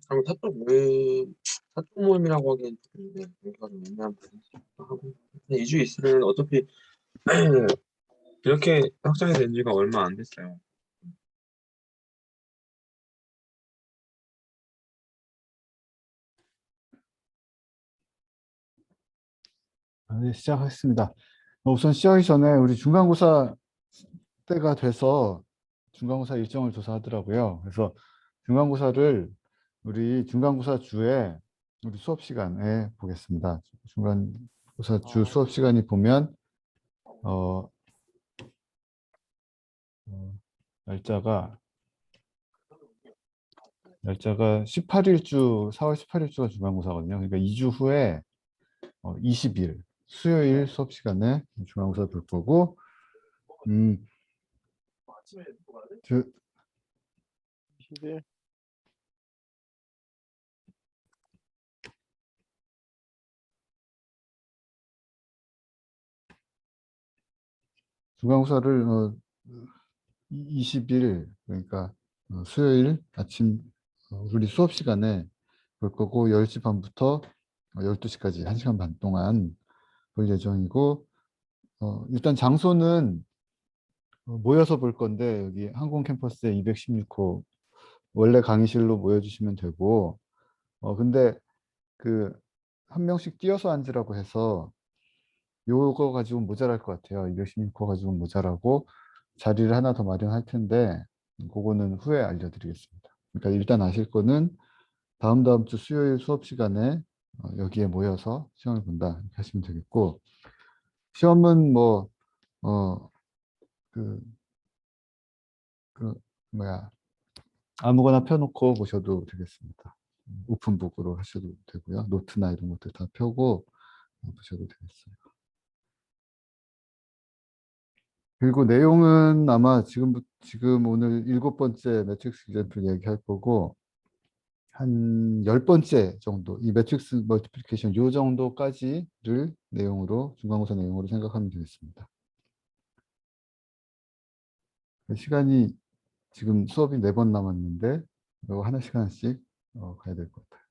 그럼 사적 모임이라고 하기엔 여기가 좀 애매한 부분이 있기도 하고. 근데 2주 있으면 어차피 이렇게 확정이 된 지가 얼마 안 됐어요. 네, 시작하겠습니다. 우선 시작하기 전에 우리 중간고사 때가 돼서 중간고사 일정을 조사하더라고요. 그래서 중간고사를 우리 중간고사 주에 우리 수업 시간에 보겠습니다. 중간고사 주 수업 시간이 보면 날짜가 18일주 4월 18일주가 중간고사거든요. 그러니까 2주 후에 20일 수요일 수업 시간에 중간고사 볼 거고 저, 20일? 중간고사를 20일 그러니까 수요일 아침 우리 수업 시간에 볼 거고 10시 반부터 12시까지 1시간 반 동안 볼 예정이고 일단 장소는 모여서 볼 건데 여기 항공 캠퍼스의 216호 원래 강의실로 모여주시면 되고 근데 그 한 명씩 뛰어서 앉으라고 해서 요거 가지고 모자랄 것 같아요. 216호 가지고 모자라고 자리를 하나 더 마련할 텐데 그거는 후에 알려드리겠습니다. 그러니까 일단 아실 거는 다음 주 수요일 수업 시간에 여기에 모여서 시험을 본다 이렇게 하시면 되겠고 시험은 뭐 아무거나 펴놓고 보셔도 되겠습니다. 오픈북으로 하셔도 되고요. 노트나 이런 것들 다 펴고 보셔도 되겠어요. 그리고 내용은 아마 지금 오늘 7번째 매트릭스 example 얘기할 거고 한 10번째 정도 이 매트릭스 멀티플리케이션 요 정도까지를 내용으로 중간고사 내용으로 생각하면 되겠습니다. 시간이 지금 수업이 4번 남았는데 이거 하나씩 가야 될 것 같아요.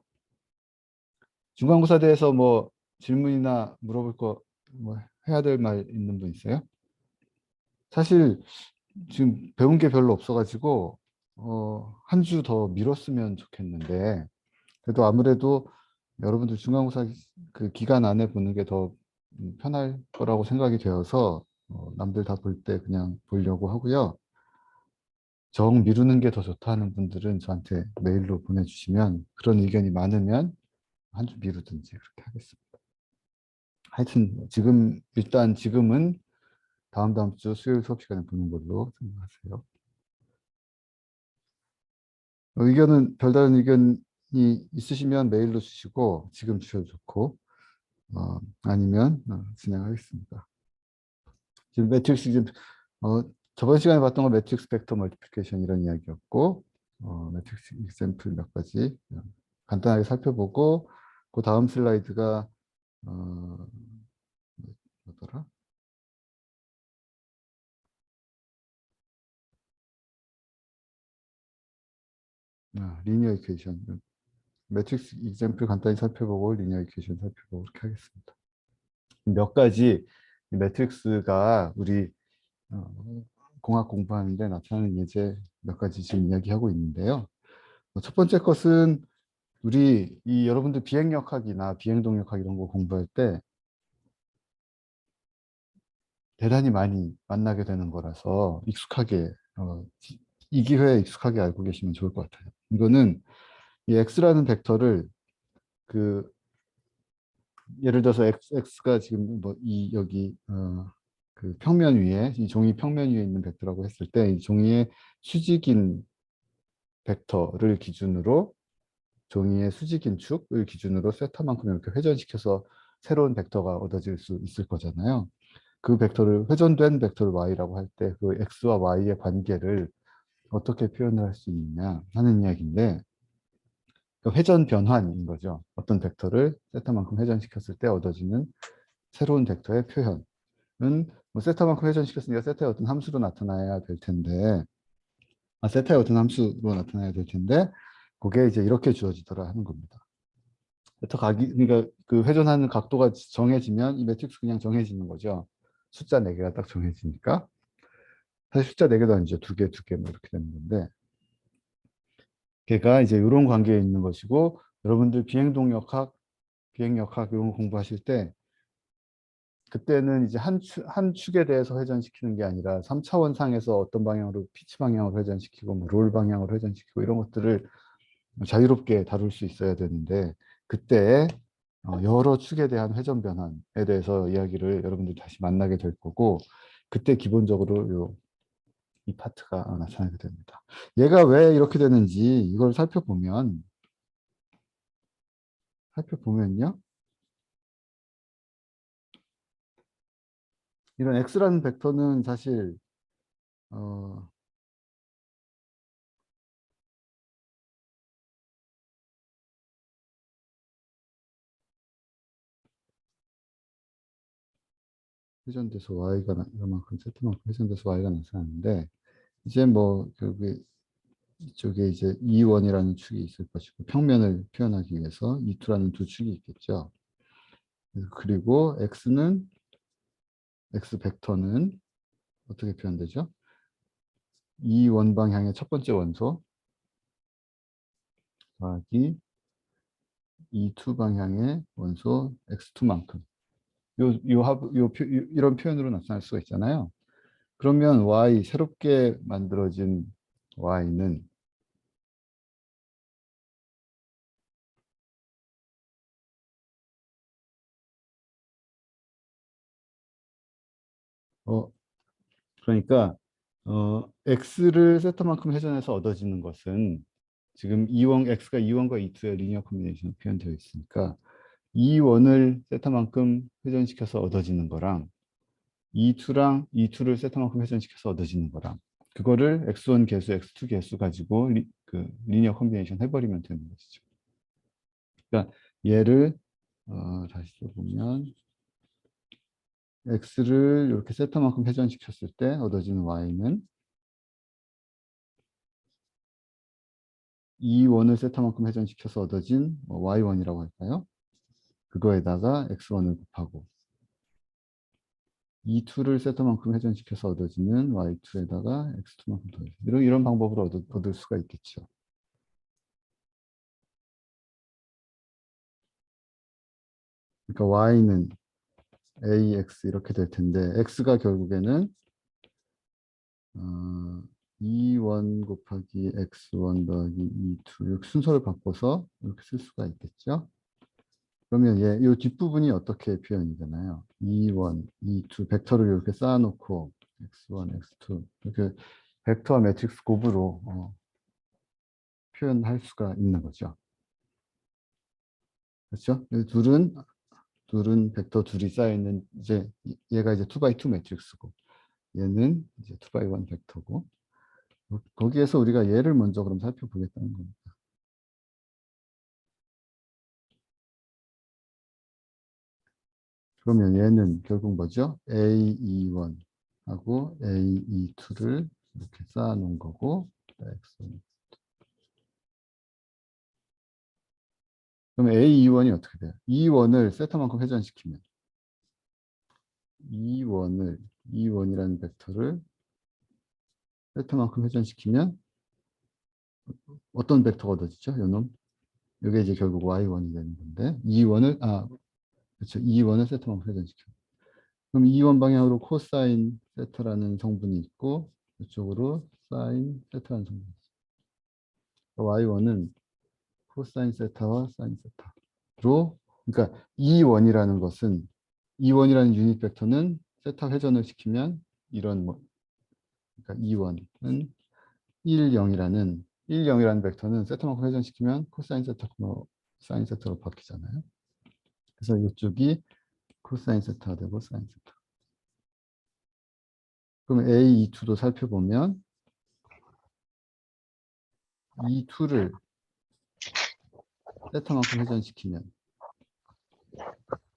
중간고사 대해서 뭐 질문이나 물어볼 거 뭐 해야 될 말 있는 분 있어요? 사실 지금 배운 게 별로 없어가지고 한 주 더 미뤘으면 좋겠는데 그래도 아무래도 여러분들 중간고사 그 기간 안에 보는 게 더 편할 거라고 생각이 되어서 남들 다 볼 때 그냥 보려고 하고요. 정 미루는 게 더 좋다는 분들은 저한테 메일로 보내주시면 그런 의견이 많으면 한 주 미루든지 그렇게 하겠습니다. 하여튼 지금은 다음 주 수요일 수업 시간에 보는 걸로 생각하세요. 별다른 의견이 있으시면 메일로 주시고 지금 주셔도 좋고 아니면 진행하겠습니다. 지금 매트릭스 저번 시간에 봤던 건 매트릭스 벡터 멀티플리케이션 이런 이야기였고 매트릭스 example 몇 가지 간단하게 살펴보고 그 다음 슬라이드가 뭐더라? 리니어 이퀘이션 매트릭스 example 간단히 살펴보고 리니어 이퀘이션 살펴보고 그렇게 하겠습니다. 몇 가지 매트릭스가 우리 공학 공부하는데 나타나는 예제 몇 가지 지금 이야기하고 있는데요. 첫 번째 것은 우리 여러분들 비행역학이나 비행동역학 이런 거 공부할 때 대단히 많이 만나게 되는 거라서 익숙하게 이 기회에 익숙하게 알고 계시면 좋을 것 같아요. 이거는 이 x라는 벡터를 그 예를 들어서 x가 지금 뭐 이 여기 그 평면 위에 이 종이 평면 위에 있는 벡터라고 했을 때 이 종이의 수직인 벡터를 기준으로 종이의 수직인 축을 기준으로 세타만큼 이렇게 회전시켜서 새로운 벡터가 얻어질 수 있을 거잖아요. 그 벡터를 회전된 벡터를 y라고 할 때 그 x와 y의 관계를 어떻게 표현을 할 수 있느냐 하는 이야기인데 그 회전 변환인 거죠. 어떤 벡터를 세타만큼 회전시켰을 때 얻어지는 새로운 벡터의 표현은 뭐 세타만큼 회전시켰으니까 세타의 어떤 함수로 나타나야 될 텐데 세타의 어떤 함수로 나타나야 될 텐데 그게 이제 이렇게 주어지더라 하는 겁니다. 세타 각이 그러니까 그 회전하는 각도가 정해지면 이 매트릭스 그냥 정해지는 거죠. 숫자 4개가 딱 정해지니까 사실 숫자 4개도 아니죠. 2개, 2개 뭐 이렇게 되는 건데 걔가 이제 이런 관계에 있는 것이고 여러분들 비행동역학, 비행역학 이런 거 공부하실 때 그때는 이제 한 축에 대해서 회전시키는 게 아니라 3차원 상에서 어떤 방향으로 피치 방향으로 회전시키고 뭐 롤 방향으로 회전시키고 이런 것들을 자유롭게 다룰 수 있어야 되는데 그때 여러 축에 대한 회전 변환에 대해서 이야기를 여러분들 다시 만나게 될 거고 그때 기본적으로 이 파트가 나타나게 됩니다. 얘가 왜 이렇게 되는지 이걸 살펴보면요. 이런 x라는 벡터는 사실 어, 회전돼서 y가 이만큼 세트만큼 회전돼서 y가 나타나는데 이제 뭐 결국에 이쪽에 이제 E1이라는 축이 있을 것이고 평면을 표현하기 위해서 E2라는 두 축이 있겠죠. 그리고 x 벡터는 어떻게 표현되죠? E1 방향의 첫 번째 원소 더하기 E2 방향의 원소 x2만큼 이런 표현으로 나타날 수가 있잖아요. 그러면 y 새롭게 만들어진 y는 그러니까 x를 세타만큼 회전해서 얻어지는 것은 지금 x가 E1과 E2의 리니어 커뮤니케이션으로 표현되어 있으니까 E1을 세타만큼 회전시켜서 얻어지는 거랑 E2를 세타만큼 회전시켜서 얻어지는 거랑 그거를 x1 개수, x2 개수 가지고 그 리니어 커뮤니케이션 해버리면 되는 것이죠. 그러니까 얘를 다시 써보면 x를 이렇게 세타만큼 회전시켰을 때 얻어지는 y는 E1을 세타만큼 회전시켜서 얻어진 Y1이라고 할까요? 그거에다가 X1을 곱하고 E2를 세타만큼 회전시켜서 얻어지는 Y2에다가 X2만큼 더해서 이런 방법으로 얻을 수가 있겠죠. 그러니까 Y는 AX 이렇게 될 텐데 X가 결국에는 E1 곱하기 X1 더하기 E2 이렇게 순서를 바꿔서 이렇게 쓸 수가 있겠죠. 그러면 이 뒷부분이 어떻게 표현이 되나요? E1, E2 벡터를 이렇게 쌓아놓고 X1, X2 이렇게 벡터 매트릭스 곱으로 표현할 수가 있는 거죠. 그렇죠? 이 둘은 벡터 둘이 쌓여있는 이제 얘가 이제 2x2 매트릭스고 얘는 이제 2x1 벡터고 거기에서 우리가 얘를 먼저 그럼 살펴보겠다는 겁니다. 그러면 얘는 결국 뭐죠? AE1하고 AE2를 이렇게 쌓아놓은 거고 그럼 AE1이 어떻게 돼요? E1을 세타만큼 회전시키면 E1을 E1이라는 벡터를 세타만큼 회전시키면 어떤 벡터가 얻어지죠? 요놈. 이게 이제 결국 Y1이 되는 건데 E1을 그렇죠. E1을 세타만큼 회전시켜. 그럼 E1 방향으로 코사인 세타라는 성분이 있고 이쪽으로 사인 세타라는 성분이 있어요. Y1은 코사인 세타와 사인 세타로 그러니까 E1이라는 것은 E1이라는 유닛 벡터는 세타 회전을 시키면 이런 그러니까 E1은 1, 0이라는 벡터는 세타만큼 회전시키면 코사인 세타, 사인 세타로 바뀌잖아요. 그래서 이쪽이 코사인 세타가 되고 사인 세타. 그럼 A2도 살펴보면 E2를 세타만큼 회전시키면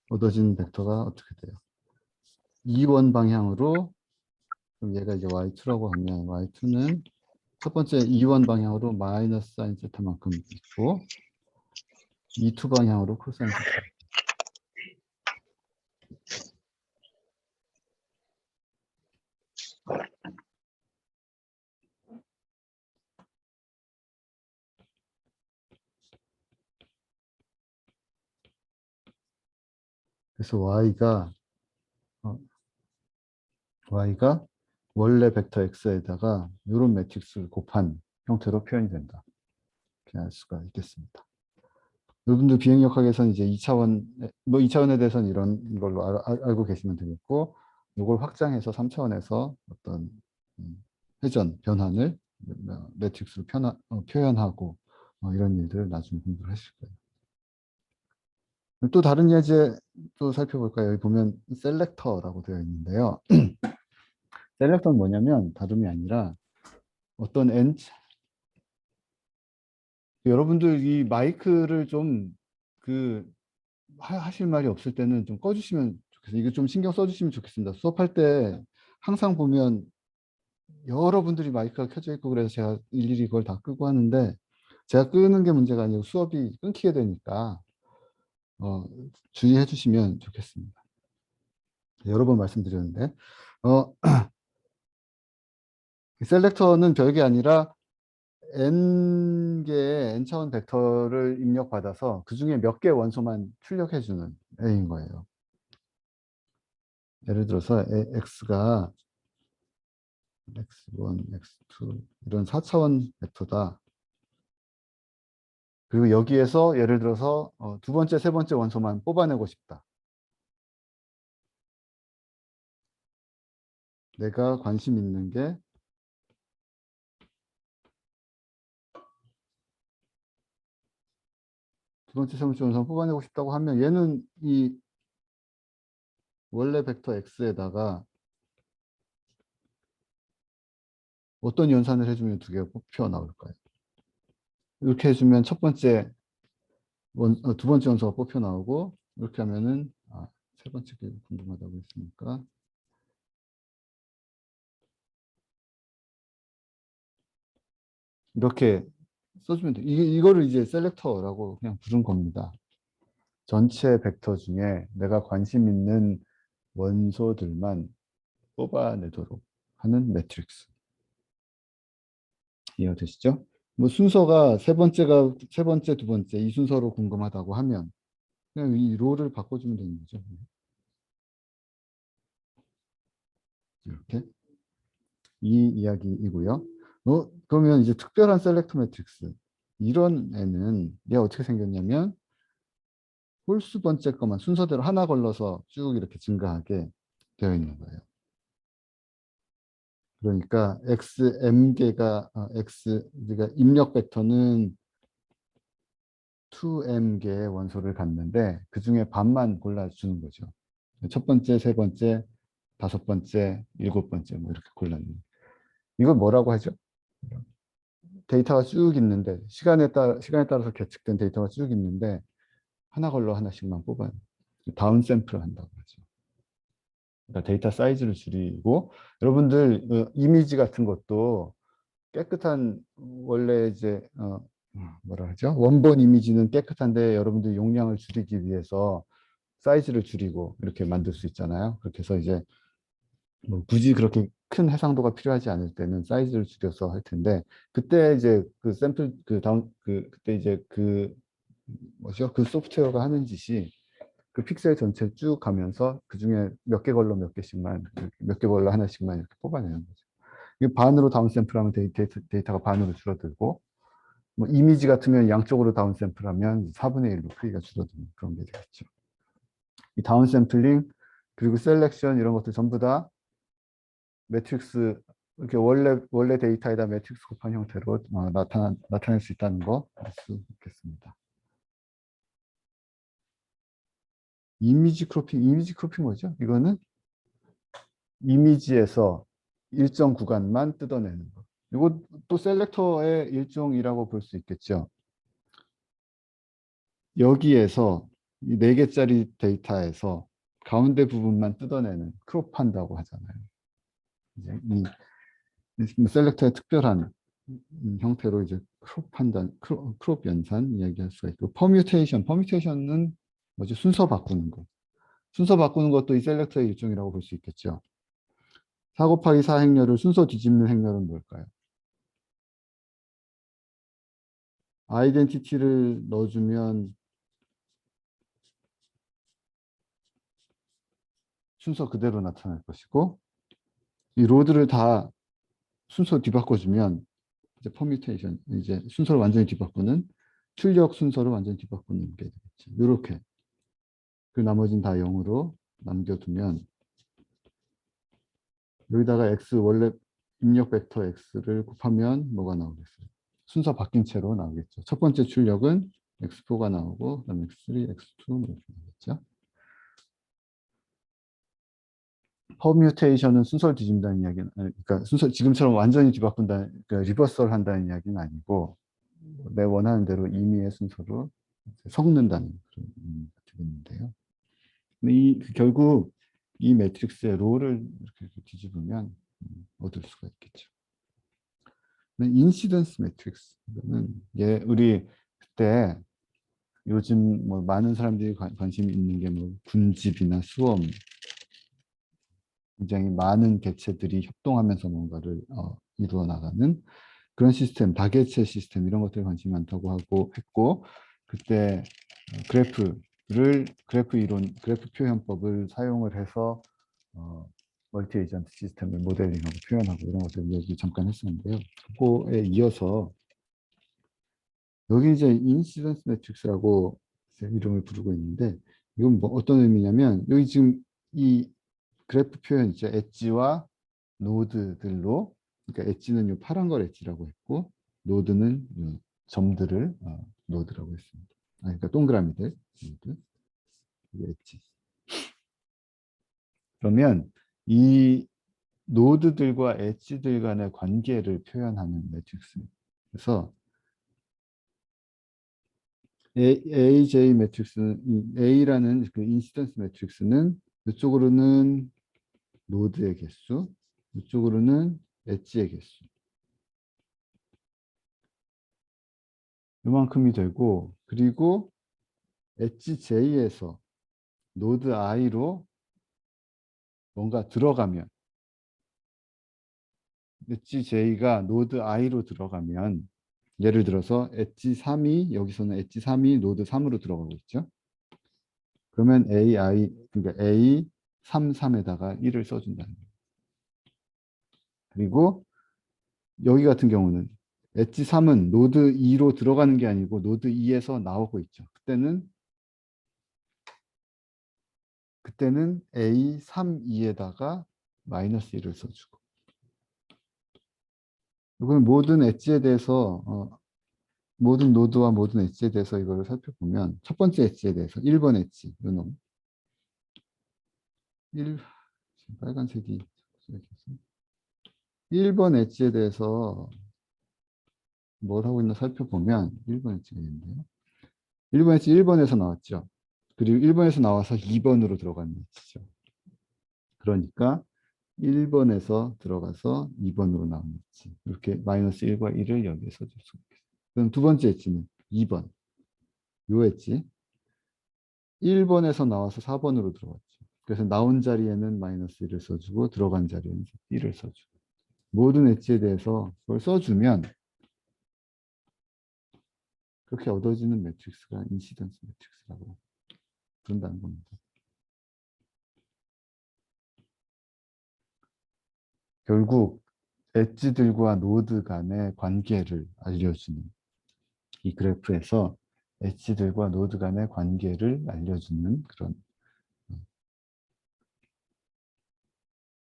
얻어지는 벡터가 어떻게 돼요? E1 방향으로 그럼 얘가 이제 Y2라고 하면 Y2는 첫 번째 E1 방향으로 마이너스 사인 세타만큼 있고 E2 방향으로 코사인 세타. 그래서 Y가 원래 벡터 X에다가 이런 매트릭스를 곱한 형태로 표현이 된다. 이렇게 할 수가 있겠습니다. 여러분들 비행역학에서는 이제 2차원, 2차원에 대해서는 이런 걸로 알고 계시면 되겠고, 이걸 확장해서 3차원에서 어떤 회전, 변환을 매트릭스로 표현하고 이런 일들을 나중에 공부를 하실 거예요. 또 다른 예제 또 살펴볼까요? 여기 보면 셀렉터라고 되어 있는데요. 셀렉터는 뭐냐면 다름이 아니라 어떤 여러분들 이 마이크를 좀 하실 말이 없을 때는 좀 꺼주시면 좋겠어요. 이거 좀 신경 써주시면 좋겠습니다. 수업할 때 항상 보면 여러분들이 마이크가 켜져 있고 그래서 제가 일일이 그걸 다 끄고 하는데 제가 끄는 게 문제가 아니고 수업이 끊기게 되니까 주의해 주시면 좋겠습니다. 여러 번 말씀드렸는데 셀렉터는 별게 아니라 n개의 n차원 벡터를 입력받아서 그 중에 몇 개의 원소만 출력해주는 A인 거예요. 예를 들어서 X가 X1, X2 이런 4차원 벡터다. 그리고 여기에서 예를 들어서 두 번째, 세 번째 원소만 뽑아내고 싶다. 내가 관심 있는 게 두 번째, 세 번째 원소 뽑아내고 싶다고 하면 얘는 이 원래 벡터 X에다가 어떤 연산을 해주면 두 개가 뽑혀 나올까요? 이렇게 해주면 두 번째 원소가 뽑혀 나오고 이렇게 하면은 세 번째 게 궁금하다고 했으니까 이렇게 써주면 돼. 이거를 이제 셀렉터라고 그냥 부른 겁니다. 전체 벡터 중에 내가 관심 있는 원소들만 뽑아내도록 하는 매트릭스. 이해되시죠? 뭐 순서가 세 번째, 두 번째 이 순서로 궁금하다고 하면 그냥 이 롤을 바꿔주면 되는 거죠. 이렇게 이 이야기이고요. 그러면 이제 특별한 셀렉터 매트릭스 이런 애는 얘가 어떻게 생겼냐면 홀수 번째 것만 순서대로 하나 걸러서 쭉 이렇게 증가하게 되어 있는 거예요. 그러니까 xm개가 우리가 입력 벡터는 2m개의 원소를 갖는데 그 중에 반만 골라주는 거죠. 첫 번째, 세 번째, 다섯 번째, 일곱 번째 뭐 이렇게 골라주는. 이걸 뭐라고 하죠? 데이터가 쭉 있는데 시간에 따라서 계측된 데이터가 쭉 있는데 하나 걸러 하나씩만 뽑아요. 다운 샘플을 한다고 하죠. 그러니까 데이터 사이즈를 줄이고 여러분들 이미지 같은 것도 깨끗한 원래 이제 뭐라 하죠? 원본 이미지는 깨끗한데 여러분들 용량을 줄이기 위해서 사이즈를 줄이고 이렇게 만들 수 있잖아요. 그렇게 해서 이제 뭐 굳이 그렇게 큰 해상도가 필요하지 않을 때는 사이즈를 줄여서 할 텐데 그때 이제 그 샘플 그 다운 그때 이제 그 뭐죠? 그 소프트웨어가 하는 짓이 그 픽셀 전체 쭉 가면서 그 중에 몇 개 걸로 몇 개씩만 몇 개 걸로 하나씩만 이렇게 뽑아내는 거죠. 이게 반으로 다운샘플하면 데이터가 반으로 줄어들고 뭐 이미지 같으면 양쪽으로 다운샘플하면 4분의 1로 크기가 줄어드는 그런 게 되겠죠. 이 다운샘플링 그리고 셀렉션 이런 것들 전부 다 매트릭스 이렇게 원래 데이터에다 매트릭스 곱한 형태로 나타낼 수 있다는 거 알 수 있겠습니다. 이미지 크로핑 뭐죠? 이거는 이미지에서 일정 구간만 뜯어내는 거. 이거 또 셀렉터의 일종이라고 볼 수 있겠죠. 여기에서 이 4개짜리 데이터에서 가운데 부분만 뜯어내는 크롭한다고 하잖아요. 이제 이 셀렉터의 특별한 형태로 이제 크롭 연산 이야기할 수가 있고, 퍼뮤테이션은 뭐지? 순서 바꾸는 거. 순서 바꾸는 것도 이 셀렉터의 일종이라고 볼 수 있겠죠. 4 곱하기 4 행렬을 순서 뒤집는 행렬은 뭘까요? 아이덴티티를 넣어주면 순서 그대로 나타날 것이고, 이 로드를 다 순서 뒤바꿔주면 이제 퍼뮤테이션, 이제 순서를 완전히 뒤바꾸는 출력 순서를 완전히 뒤바꾸는 게 되겠죠. 이렇게 그 나머지는 다 0으로 남겨두면 여기다가 x 원래 입력 벡터 x를 곱하면 뭐가 나오겠어요? 순서 바뀐 채로 나오겠죠. 첫 번째 출력은 x4가 나오고 그다음에 x3, x2 이렇게 나오겠죠. 퍼뮤테이션은 순서를 뒤진다는 이야기는 그러니까 순서 지금처럼 완전히 뒤바꾼다, 그러니까 리버설 한다는 이야기는 아니고 내 원하는 대로 임의의 순서로 섞는다는 그런 의미가 되겠는데요. 근데 결국 이 매트릭스의 로를 이렇게 뒤집으면 얻을 수가 있겠죠. 인시던스 매트릭스는 우리 그때 요즘 뭐 많은 사람들이 관심이 있는 게 뭐 군집이나 수험, 굉장히 많은 개체들이 협동하면서 뭔가를 이루어 나가는 그런 시스템, 다개체 시스템 이런 것들에 관심이 많다고 했고 그때 그래프 이론, 그래프 표현법을 사용을 해서 멀티 에이전트 시스템을 모델링하고 표현하고 이런 것들 얘기 잠깐 했었는데요. 그거에 이어서 여기 이제 인시던스 매트릭스라고 이름을 부르고 있는데 이건 뭐 어떤 의미냐면 여기 지금 이 그래프 표현 있죠. 엣지와 노드들로, 그러니까 엣지는 요 파란 걸 엣지라고 했고 노드는 요 점들을 노드라고 했습니다. 그러니까 동그라미들 노드, 이게 엣지. 그러면 이 노드들과 엣지들 간의 관계를 표현하는 매트릭스. 그래서 AJ 매트릭스는 A라는 그 인시던스 매트릭스는 이쪽으로는 노드의 개수, 이쪽으로는 엣지의 개수. 이만큼이 되고, 그리고 엣지 J에서 노드 I로 뭔가 들어가면, 엣지 J가 노드 I로 들어가면, 예를 들어서 엣지 3이 여기서는 엣지 3이 노드 3으로 들어가고 있죠. 그러면 그러니까 A 33에다가 1을 써준다는 거예요. 그리고 여기 같은 경우는 엣지 3은 노드 2로 들어가는 게 아니고 노드 2에서 나오고 있죠. 그때는 A32에다가 마이너스 1을 써주고. 이건 모든 엣지에 대해서 모든 노드와 모든 엣지에 대해서 이걸 살펴보면 첫 번째 엣지에 대해서 1번 엣지 요놈 빨간색이 1번 엣지에 대해서 뭘 하고 있나 살펴보면 1번 엣지가 있는데요. 1번 엣지 1번에서 나왔죠. 그리고 1번에서 나와서 2번으로 들어가는 엣지죠. 그러니까 1번에서 들어가서 2번으로 나오는 엣지. 이렇게 마이너스 1과 1을 여기에 써줄 수 있겠습니다. 그럼 두 번째 엣지는 2번. 요 엣지. 1번에서 나와서 4번으로 들어갔죠. 그래서 나온 자리에는 마이너스 1을 써주고 들어간 자리에는 1을 써주고 모든 엣지에 대해서 그걸 써주면 그렇게 얻어지는 매트릭스가 인시던스 매트릭스라고 부른다는 겁니다. 결국 엣지들과 노드 간의 관계를 알려주는 이 그래프에서 엣지들과 노드 간의 관계를 알려주는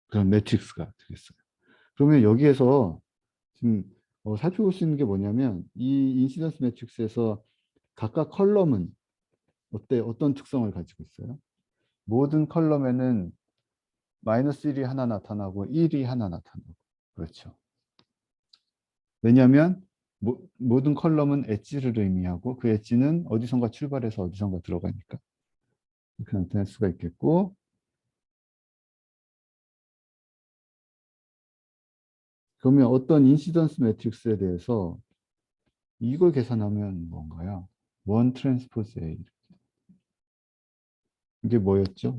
그런 매트릭스가 되겠어요. 그러면 여기에서 지금 살펴볼 수 있는 게 뭐냐면 이 인시던스 매트릭스에서 각각 컬럼은 어떤 특성을 가지고 있어요? 모든 컬럼에는 마이너스 1이 하나 나타나고 1이 하나 나타나고 그렇죠. 왜냐하면 모든 컬럼은 엣지를 의미하고 그 엣지는 어디선가 출발해서 어디선가 들어가니까 이렇게 나타낼 수가 있겠고 그러면 어떤 인시던스 매트릭스에 대해서 이걸 계산하면 뭔가요? 원 트랜스포즈 A 이게 뭐였죠?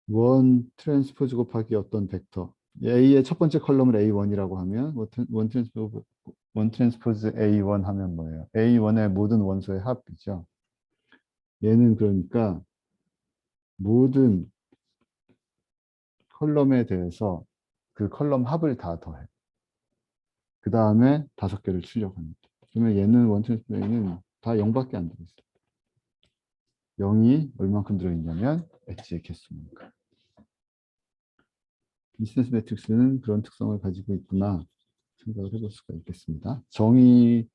원 트랜스포즈 곱하기 어떤 벡터 A의 첫 번째 컬럼을 A1이라고 하면 원 트랜스포즈 A1 하면 뭐예요? A1의 모든 원소의 합이죠. 얘는 그러니까 모든 컬럼에 대해서 그 컬럼 합을 다 더해. 그 다음에 5개를 출력합니다. 그러면 얘는 원 트랜스포즈 A는 다 0밖에 안 들어있어요. 0이 얼만큼 들어있냐면 엣지의 개수니까. 인시던스 매트릭스는 그런 특성을 가지고 있구나 생각을 해볼 수가 있겠습니다. 정의에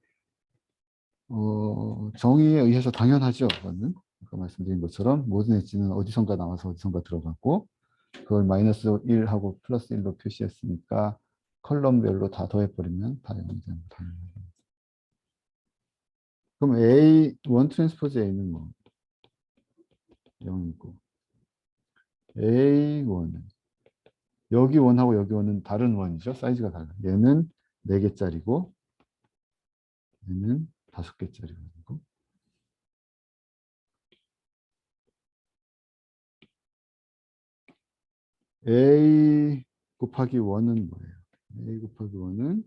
의해서 당연하죠. 그거는 아까 말씀드린 것처럼 모든 엣지는 어디선가 나와서 어디선가 들어가고 그걸 마이너스 1하고 플러스 1로 표시했으니까 컬럼별로 다 더해버리면 다 0이 되는 거 당연하죠. 그럼 원 트랜스포즈 A는 뭐 0이고 A1은 여기 원하고 여기 원은 다른 원이죠. 사이즈가 달라. 얘는 4개짜리고 얘는 5개짜리고 A 곱하기 1은 뭐예요? A 곱하기 1은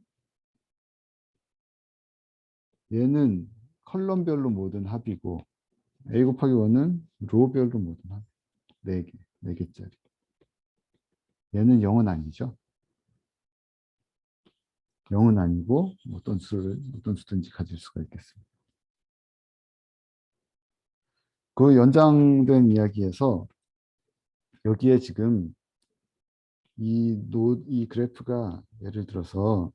얘는 컬럼별로 모든 합이고 A 곱하기 1은 로별로 모든 합. 4개, 4개짜리. 얘는 0은 아니죠. 0은 아니고 어떤 수든지 가질 수가 있겠습니다. 그 연장된 이야기에서 여기에 지금 이 그래프가 예를 들어서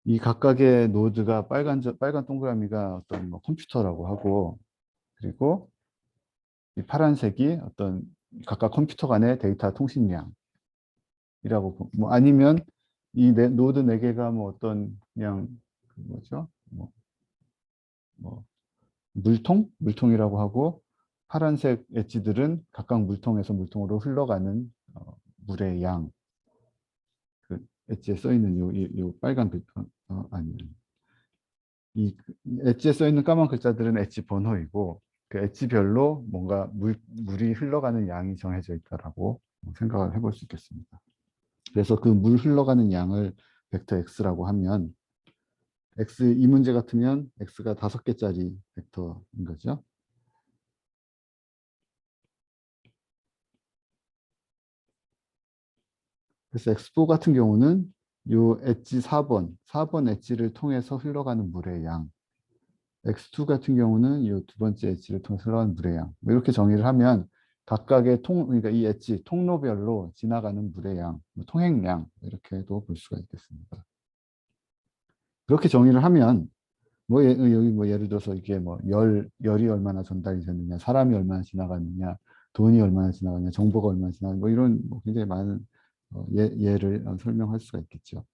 이 각각의 노드가 빨간 동그라미가 어떤 뭐 컴퓨터라고 하고 그리고 이 파란색이 어떤 각각 컴퓨터 간의 데이터 통신량이라고 뭐 아니면 이 노드 4개가 뭐 어떤 그냥 뭐죠? 뭐 물통이라고 하고 파란색 엣지들은 각각 물통에서 물통으로 흘러가는 물의 양. 그 엣지에 써 있는 요 빨간 아니 이 엣지에 써 있는 까만 글자들은 엣지 번호이고 그 엣지별로 뭔가 물이 흘러가는 양이 정해져 있다라고 생각을 해볼 수 있겠습니다. 그래서 그 물 흘러가는 양을 벡터 x라고 하면 이 문제 같으면 x가 5개짜리 벡터인 거죠. 그래서 x4 같은 경우는 요 엣지 4번 엣지를 통해서 흘러가는 물의 양, x2 같은 경우는 이 두 번째 엣지를 통해서 흘러가는 물의 양. 뭐 이렇게 정의를 하면 각각의 그러니까 이 엣지 통로별로 지나가는 물의 양, 뭐 통행량 이렇게도 볼 수가 있겠습니다. 그렇게 정의를 하면 뭐 여기 뭐 예를 들어서 이게 뭐 열이 얼마나 전달이 되느냐, 사람이 얼마나 지나가느냐, 돈이 얼마나 지나가느냐, 정보가 얼마나 지나가느냐, 뭐 이런 뭐 굉장히 많은 예를 설명할 수가 있겠죠.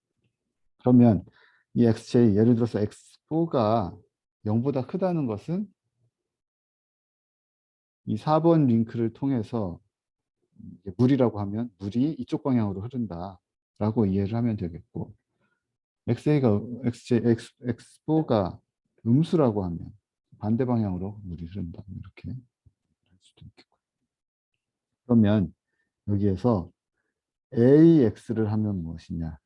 그러면 이 xj 예를 들어서 x4가 0보다 크다는 것은 이 4번 링크를 통해서 물이라고 하면 물이 이쪽 방향으로 흐른다라고 이해를 하면 되겠고 XA가 X4가 음수라고 하면 반대 방향으로 물이 흐른다. 이렇게 할 수도 있겠고. 그러면 여기에서 AX를 하면 무엇이냐?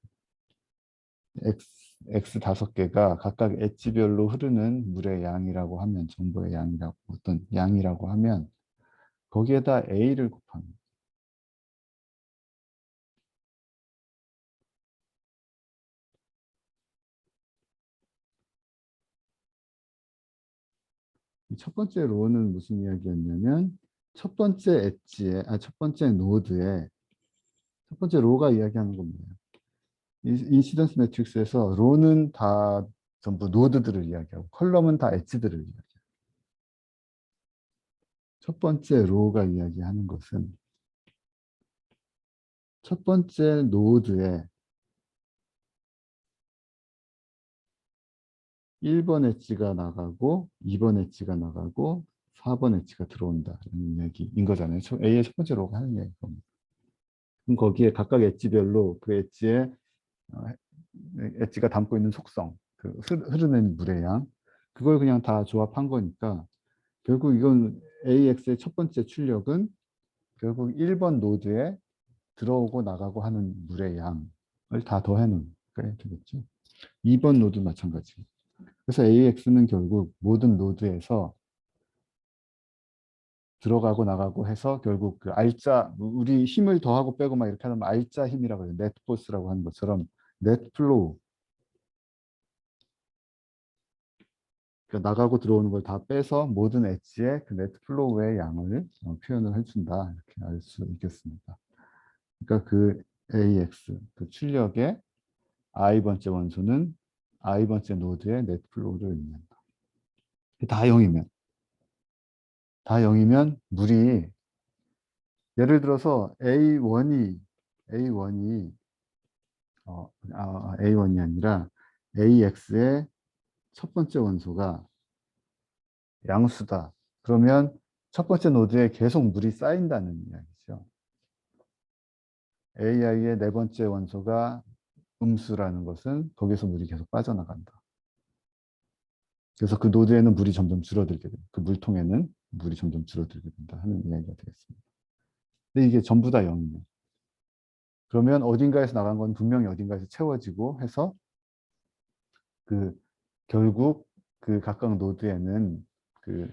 X 5개가 각각 엣지별로 흐르는 물의 양이라고 하면, 정보의 양이라고, 어떤 양이라고 하면 거기에다 A를 곱합니다. 첫 번째 로는 무슨 이야기였냐면 첫 번째 엣지에, 첫 번째 노드에 첫 번째 로가 이야기하는 겁니다. 인시던스 매트릭스에서 로는 다 전부 노드들을 이야기하고 컬럼은 다 엣지들을 이야기해요. 첫 번째 로가 이야기하는 것은 첫 번째 노드에 1번 엣지가 나가고 2번 엣지가 나가고 4번 엣지가 들어온다는 이야기인 거잖아요. A의 첫 번째 로가 하는 이야기인 겁니다. 그럼 거기에 각각 엣지별로 그 엣지에 엣지가 담고 있는 속성, 그 흐르는 물의 양, 그걸 그냥 다 조합한 거니까 결국 이건 AX의 첫 번째 출력은 결국 1번 노드에 들어오고 나가고 하는 물의 양을 다 더해놓은 거야 되겠죠. 2번 노드 마찬가지. 그래서 AX는 결국 모든 노드에서 들어가고 나가고 해서 결국 그 알짜, 우리 힘을 더하고 빼고 막 이렇게 하면 알짜 힘이라고 해요. 넷포스라고 하는 것처럼 넷플로우, 그러니까 나가고 들어오는 걸 다 빼서 모든 엣지에 그 넷플로우의 양을 표현을 해준다. 이렇게 알 수 있겠습니다. 그러니까 그 AX, 그 출력의 i번째 원소는 i번째 노드의 넷플로우를 의미한다. 다 0이면. 다 0이면 물이 예를 들어서 A1이 A1이 아니라 AX의 첫 번째 원소가 양수다. 그러면 첫 번째 노드에 계속 물이 쌓인다는 이야기죠. AI의 네 번째 원소가 음수라는 것은 거기서 물이 계속 빠져나간다. 그래서 그 노드에는 물이 점점 줄어들게 된다. 그 물통에는 물이 점점 줄어들게 된다 하는 이야기가 되겠습니다. 근데 이게 전부 다 0이면 그러면 어딘가에서 나간 건 분명히 어딘가에서 채워지고 해서 그 결국 그 각각 노드에는 그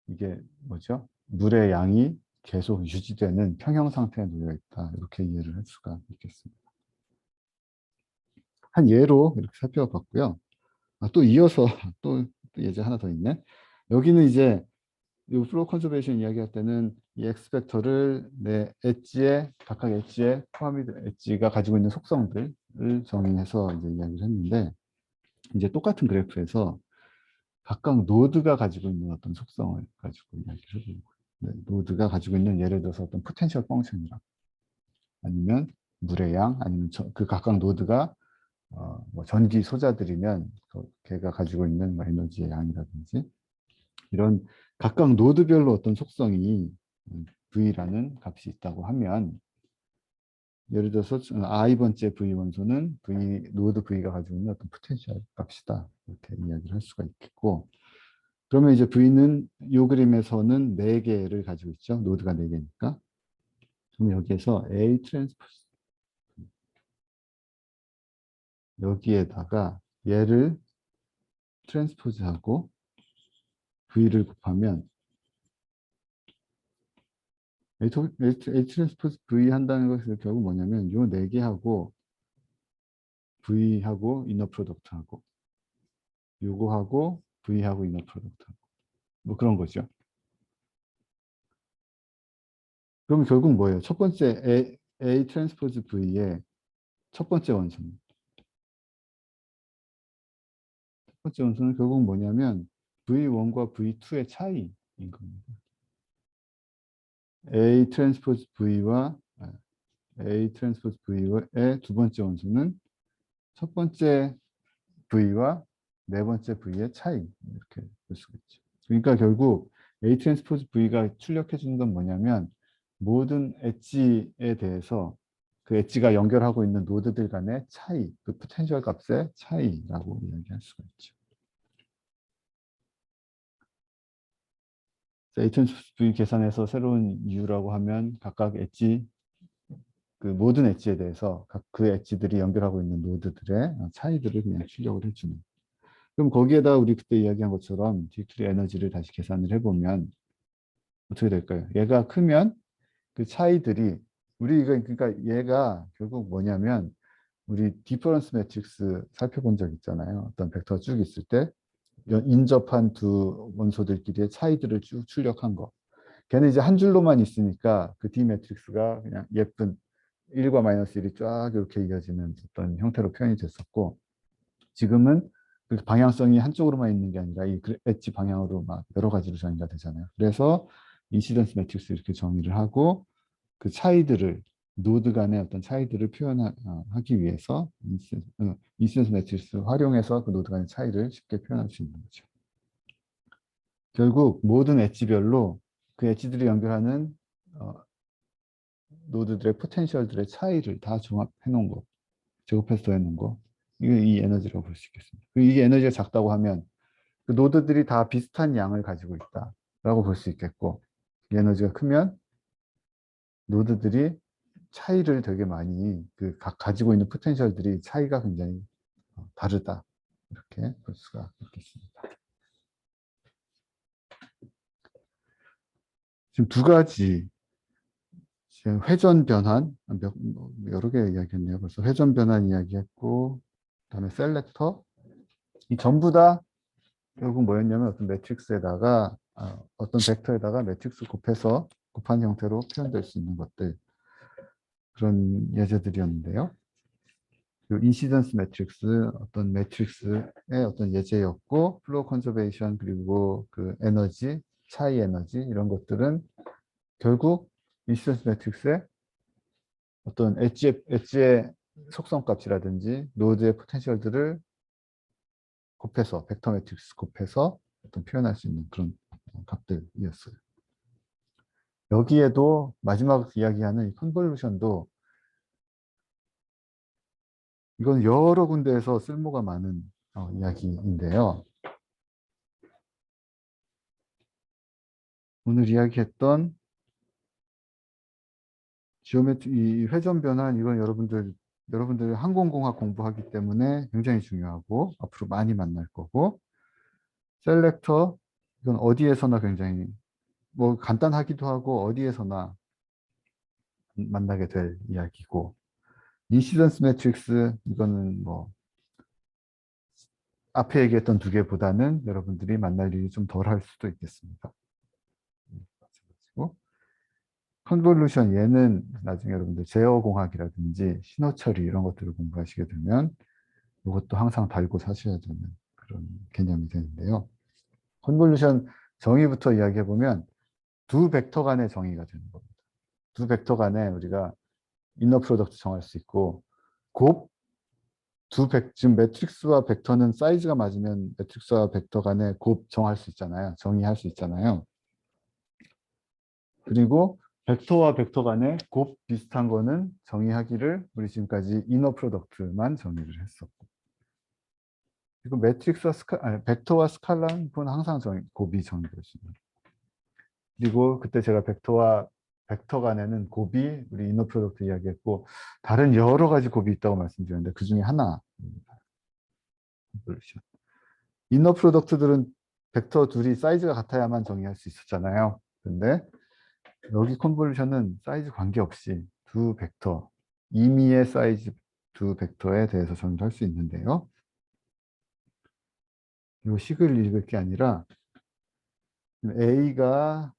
이게 뭐죠? 물의 양이 계속 유지되는 평형 상태에 놓여 있다. 이렇게 이해를 할 수가 있겠습니다. 한 예로 이렇게 살펴봤고요. 또 이어서 또 예제 하나 더 있네. 여기는 이제 이 플로우 컨저베이션 이야기할 때는 이 X 벡터를 내 엣지에 각각 엣지에 포함이 엣지가 가지고 있는 속성들을 정의해서 이제 이야기를 했는데 이제 똑같은 그래프에서 각각 노드가 가지고 있는 어떤 속성을 가지고 이야기를 해보는 거예요. 네, 노드가 가지고 있는 예를 들어서 어떤 포텐셜 펑션이랑 아니면 물의 양 아니면 그 각각 노드가 뭐 전기 소자들이면 걔가 가지고 있는 뭐 에너지의 양이라든지 이런 각각 노드별로 어떤 속성이 V라는 값이 있다고 하면 예를 들어서 i번째 V 원소는 노드 V가 가지고 있는 어떤 포텐셜 값이다. 이렇게 이야기를 할 수가 있겠고 그러면 이제 V는 이 그림에서는 4개를 가지고 있죠. 노드가 4개니까. 그럼 여기에서 A 트랜스포즈 여기에다가 얘를 트랜스포즈하고 V를 곱하면 A 트랜스포즈 V 한다는 것은 결국 뭐냐면 이 4개하고 V하고 이너 프로덕트하고 요거하고 V하고 이너 프로덕트하고 뭐 그런 거죠. 그럼 결국 뭐예요? 첫 번째 A 트랜스포즈 V의 첫 번째 원소는 첫 번째 원소는 결국 뭐냐면 V1과 V2의 차이인 겁니다. A 트랜스포즈 V와 A 트랜스포즈 V의 두 번째 원소는 첫 번째 V와 네 번째 V의 차이 이렇게 볼 수가 있죠. 그러니까 결국 A 트랜스포즈 V가 출력해 주는 건 뭐냐면 모든 엣지에 대해서 그 엣지가 연결하고 있는 노드들 간의 차이, 그 포텐셜 값의 차이라고 이야기할 수가 있죠. HV 계산에서 새로운 U라고 하면 각각 엣지, 그 모든 엣지에 대해서 각 그 엣지들이 연결하고 있는 노드들의 차이들을 그냥 출력을 해주는. 그럼 거기에다 우리 그때 이야기한 것처럼 디렉토리 에너지를 다시 계산을 해보면 어떻게 될까요? 얘가 크면 그 차이들이 우리가 그러니까 얘가 결국 뭐냐면 우리 디퍼런스 매트릭스 살펴본 적 있잖아요. 어떤 벡터 쭉 있을 때 인접한 두 원소들끼리의 차이들을 쭉 출력한 거. 걔는 이제 한 줄로만 있으니까 그 D 매트릭스가 그냥 예쁜 1과 마이너스 1이 쫙 이렇게 이어지는 어떤 형태로 표현이 됐었고, 지금은 그 방향성이 한쪽으로만 있는 게 아니라 이 엣지 방향으로 막 여러 가지로 정의가 되잖아요. 그래서 인시던스 매트릭스 이렇게 정의를 하고 그 차이들을 노드 간의 어떤 차이들을 표현하기 위해서 인시던스 매트릭스 활용해서 그 노드 간의 차이를 쉽게 표현할 수 있는 거죠. 결국 모든 엣지별로 그 엣지들이 연결하는 노드들의 포텐셜들의 차이를 다 종합해 놓은 거, 제곱해서 더해 놓은 거, 이게 이 에너지라고 볼 수 있겠습니다. 그리고 이 에너지가 작다고 하면 그 노드들이 다 비슷한 양을 가지고 있다라고 볼 수 있겠고, 이 에너지가 크면 노드들이 차이를 되게 많이 그 각 가지고 있는 포텐셜들이 차이가 굉장히 다르다, 이렇게 볼 수가 있겠습니다. 지금 두 가지 지금 회전 변환 여러 개 이야기했네요. 벌써 회전 변환 이야기했고, 그다음에 셀렉터, 이 전부 다 결국 뭐였냐면 어떤 매트릭스에다가 어떤 벡터에다가 매트릭스 곱한 형태로 표현될 수 있는 것들, 그런 예제들이었는데요. 인시던스 매트릭스, 어떤 매트릭스의 어떤 예제였고, 플로우 컨저베이션, 그리고 그 에너지, 차이 에너지, 이런 것들은 결국 인시던스 매트릭스의 어떤 엣지의 속성 값이라든지 노드의 포텐셜들을 곱해서, 벡터 매트릭스 곱해서 어떤 표현할 수 있는 그런 값들이었어요. 여기에도 마지막 이야기하는 이 컨볼루션도 이건 여러 군데에서 쓸모가 많은 이야기인데요. 오늘 이야기했던 이 회전 변환, 이건 여러분들 항공공학 공부하기 때문에 굉장히 중요하고 앞으로 많이 만날 거고, 셀렉터, 이건 어디에서나 굉장히 뭐 간단하기도 하고 어디에서나 만나게 될 이야기고, 인시던스 매트릭스, 이거는 뭐 앞에 얘기했던 두 개보다는 여러분들이 만날 일이 좀 덜 할 수도 있겠습니다. 마찬가지고, 컨볼루션, 얘는 나중에 여러분들 제어공학이라든지 신호처리 이런 것들을 공부하시게 되면 이것도 항상 달고 사셔야 되는 그런 개념이 되는데요. 컨볼루션 정의부터 이야기해 보면 두 벡터 간의 정의가 되는 겁니다. 두 벡터 간에 우리가 이너 프로덕트 정할 수 있고, 지금 매트릭스와 벡터는 사이즈가 맞으면 매트릭스와 벡터 간에 곱 정할 수 있잖아요. 정의할 수 있잖아요. 그리고 벡터와 벡터 간에 곱 비슷한 거는 정의하기를 우리 지금까지 이너 프로덕트만 정의를 했었고, 그리고 매트릭스와 벡터와 스칼라는 그건 항상 곱이 정의될 수 있는. 그리고 그때 제가 벡터와 벡터 간에는 곱이 우리 이너 프로덕트 이야기했고, 다른 여러 가지 곱이 있다고 말씀드렸는데 그 중에 하나입니다. 이너 프로덕트들은 벡터 둘이 사이즈가 같아야만 정의할 수 있었잖아요. 근데 여기 컨볼루션은 사이즈 관계없이 두 벡터, 임의의 사이즈 두 벡터에 대해서 정의를 할 수 있는데요. 이 식을 읽을 게 아니라 A가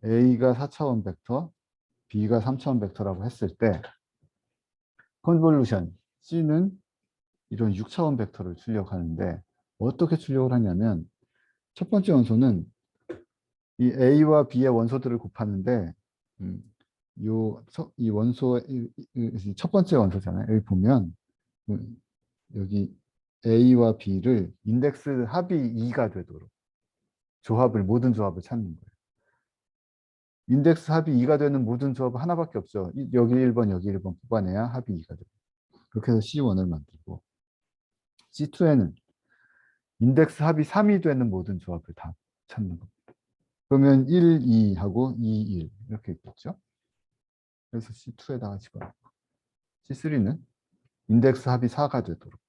4차원 벡터, B가 3차원 벡터라고 했을 때 컨볼루션 C는 이런 6차원 벡터를 출력하는데, 어떻게 출력을 하냐면 첫 번째 원소는 이 A와 B의 원소들을 곱하는데, 이 원소, 첫 번째 원소잖아요. 여기 보면 여기 A와 B를 인덱스 합이 2가 되도록 모든 조합을 찾는 거예요. 인덱스 합이 2가 되는 모든 조합은 하나밖에 없죠. 여기 1번, 여기 1번 뽑아내야 합이 2가 돼요. 그렇게 해서 C1을 만들고 C2에는 인덱스 합이 3이 되는 모든 조합을 다 찾는 겁니다. 그러면 1, 2하고 2, 1 이렇게 있겠죠. 그래서 C2에다가 집어넣고 C3는 인덱스 합이 4가 되도록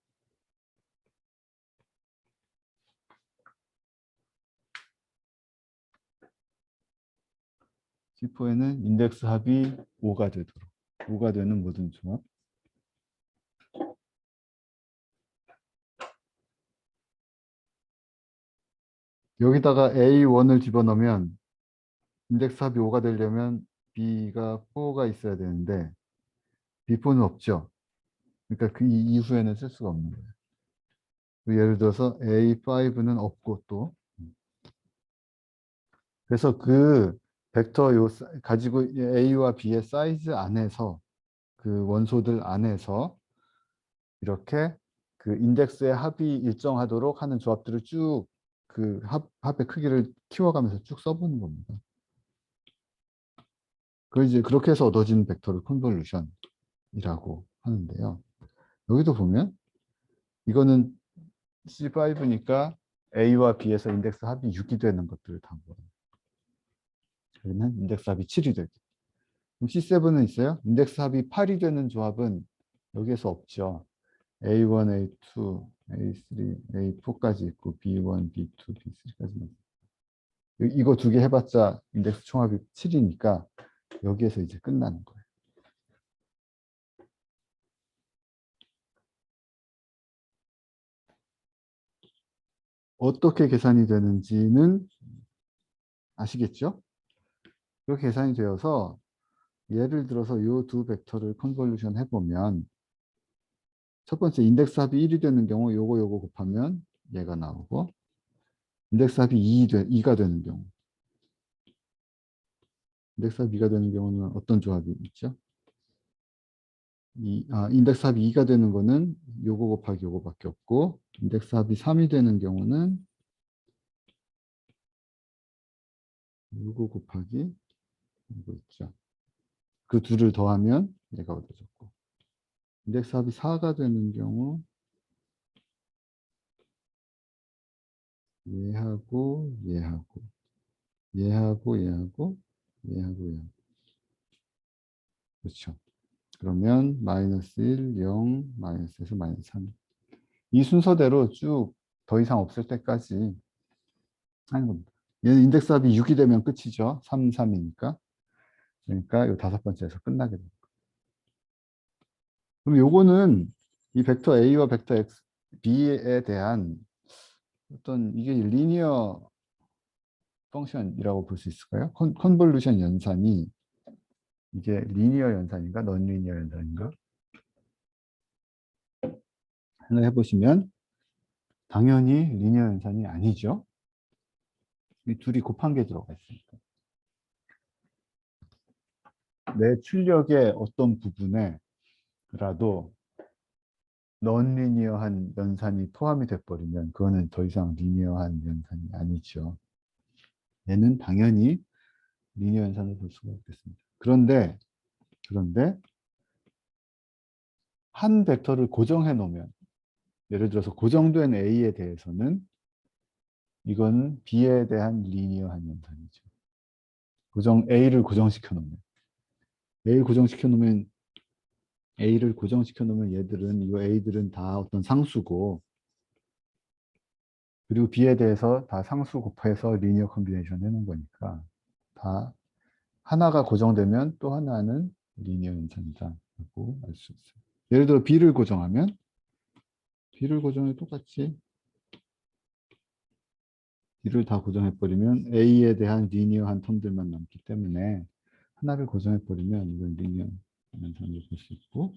C4에는 인덱스 합이 5가 되도록 5가 되는 모든 조합 여기다가 A1을 집어넣으면 인덱스 합이 5가 되려면 B가 4가 있어야 되는데 B4는 없죠. 그러니까 그 이후에는 쓸 수가 없는 거예요. 예를 들어서 A5는 없고 또 그래서 그 벡터 가지고 A와 B의 사이즈 안에서 그 원소들 안에서 이렇게 그 인덱스의 합이 일정하도록 하는 조합들을 쭉 그 합의 크기를 키워가면서 쭉 써보는 겁니다. 그 이제 그렇게 해서 얻어지는 벡터를 컨볼루션이라고 하는데요. 여기도 보면 이거는 C5니까 A와 B에서 인덱스 합이 6이 되는 것들을 다 모아요. 여기는 인덱스 합이 7이 되고. 그럼 C7은 있어요? 인덱스 합이 8이 되는 조합은 여기에서 없죠. A1, A2, A3, A4까지 있고 B1, B2, B3까지. 이거 두 개 해봤자 인덱스 총합이 7이니까 여기에서 이제 끝나는 거예요. 어떻게 계산이 되는지는 아시겠죠? 그렇게 계산이 되어서 예를 들어서 이 두 벡터를 컨볼루션 해보면 첫 번째 인덱스 합이 1이 되는 경우 요거 곱하면 얘가 나오고 인덱스 합이 2가 되는 경우 인덱스 합이 2가 되는 경우는 어떤 조합이 있죠? 인덱스 합이 2가 되는 거는 요거 곱하기 요거밖에 없고 인덱스 합이 3이 되는 경우는 요거 곱하기 이거 있죠. 그 둘을 더하면 얘가 얻어졌고 인덱스 합이 4가 되는 경우 얘하고 얘하고 얘하고 얘하고 얘하고 얘하고 그렇죠. 그러면 마이너스 1, 0, 마이너스에서 마이너스 3. 이 순서대로 쭉 더 이상 없을 때까지 하는 겁니다. 얘는 인덱스 합이 6이 되면 끝이죠. 3, 3이니까. 그러니까 이 다섯 번째에서 끝나게 됩니다. 그럼 요거는 이 벡터 A와 벡터 X, B에 대한 어떤 이게 리니어 펑션이라고 볼 수 있을까요? 컨볼루션 연산이 이게 리니어 연산인가 넌 리니어 연산인가 생각해 보시면 당연히 리니어 연산이 아니죠. 이 둘이 곱한 게 들어가 있으니까. 내 출력의 어떤 부분에라도 넌 리니어한 연산이 포함이 돼버리면 그거는 더 이상 리니어한 연산이 아니죠. 얘는 당연히 리니어 연산을 볼 수가 없겠습니다. 그런데 한 벡터를 고정해 놓으면 예를 들어서 고정된 A에 대해서는 이건 B에 대한 리니어한 연산이죠. A를 고정시켜 놓으면 A를 고정시켜 놓으면 얘들은 이 A들은 다 어떤 상수고 그리고 B에 대해서 다 상수 곱해서 리니어 컨비네이션 해놓은 거니까 다 하나가 고정되면 또 하나는 리니어 연산이다라고 알 수 있어요. 예를 들어 B를 고정하면 B를 고정해 똑같이 B를 다 고정해버리면 A에 대한 리니어한 텀들만 남기 때문에 하나를 고정해버리면 이건 리니어 연산을 볼 수 있고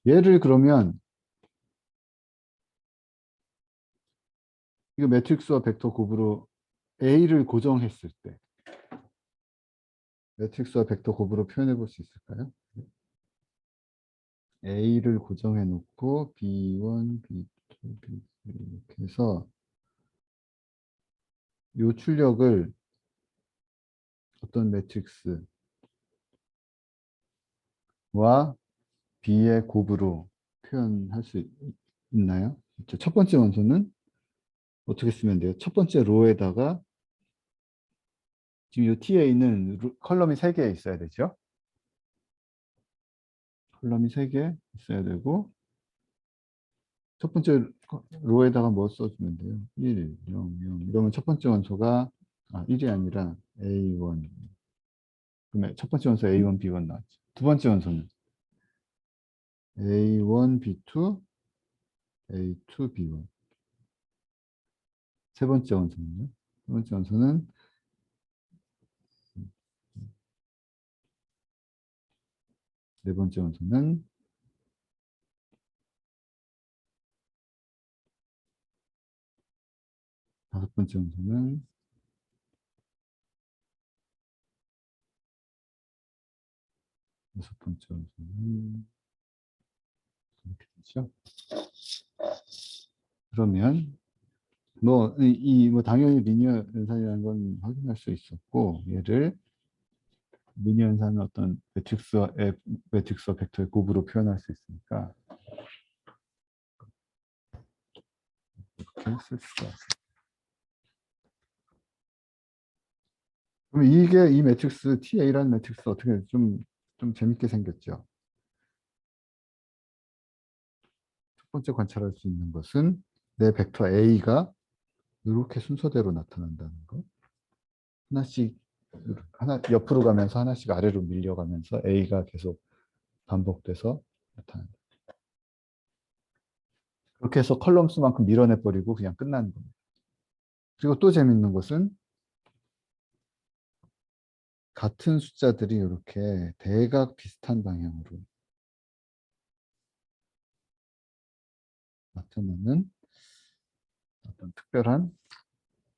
얘를 그러면 이거 매트릭스와 벡터 곱으로 A를 고정했을 때 매트릭스와 벡터 곱으로 표현해 볼 수 있을까요? A를 고정해 놓고 B1, B2, B3 이렇게 해서 요 출력을 어떤 매트릭스와 B의 곱으로 표현할 수 있나요? 첫 번째 원소는 어떻게 쓰면 돼요? 첫 번째 로에다가 지금 이 T에 있는 컬럼이 3개 있어야 되죠? 컬럼이 3개 있어야 되고 첫 번째 로에다가 뭐 써주면 돼요? 1, 0, 0 이러면 첫 번째 원소가 1이 아니라 A1 그러면 첫 번째 원소 A1, B1 나왔죠. 두 번째 원소는 A1, B2, A2, B1 세 번째 원소는요? 세 번째 원소는 네 번째 원소는 다섯 번째 원소는 여섯 번째 원소는 이렇게 되죠. 그러면 뭐 당연히 리니어 연산이라는 건 확인할 수 있었고 얘를 리니어 연산은 어떤 매트릭스와 벡터의 곱으로 표현할 수 있으니까 이렇게 쓸 수가 있어요. 그럼 이게 이 매트릭스 TA라는 매트릭스 어떻게 좀 재밌게 생겼죠. 첫 번째 관찰할 수 있는 것은 내 벡터 A가 이렇게 순서대로 나타난다는 거. 하나씩 옆으로 가면서 하나씩 아래로 밀려가면서 A가 계속 반복돼서 나타난다. 그렇게 해서 컬럼 수만큼 밀어내버리고 그냥 끝나는 겁니다. 그리고 또 재밌는 것은 같은 숫자들이 이렇게 대각 비슷한 방향으로 나타나는 어떤 특별한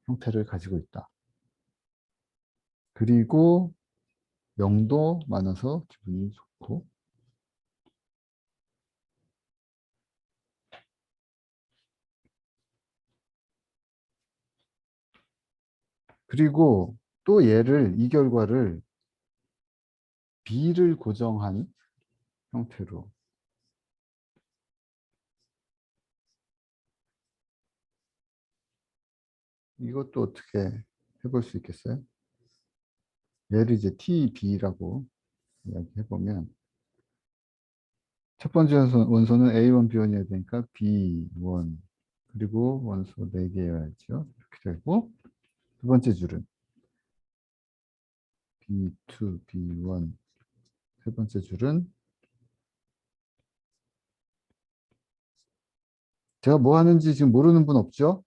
형태를 가지고 있다. 그리고 0도 많아서 기분이 좋고 그리고 또 이 결과를 B를 고정한 형태로 이것도 어떻게 해볼 수 있겠어요? 얘를 이제 TB라고 이야기해보면 첫 번째 원소는 A1, B1이어야 되니까 B1 그리고 원소 4개여야죠. 이렇게 되고 두 번째 줄은 B2, B1 세 번째 줄은 제가 뭐 하는지 지금 모르는 분 없죠?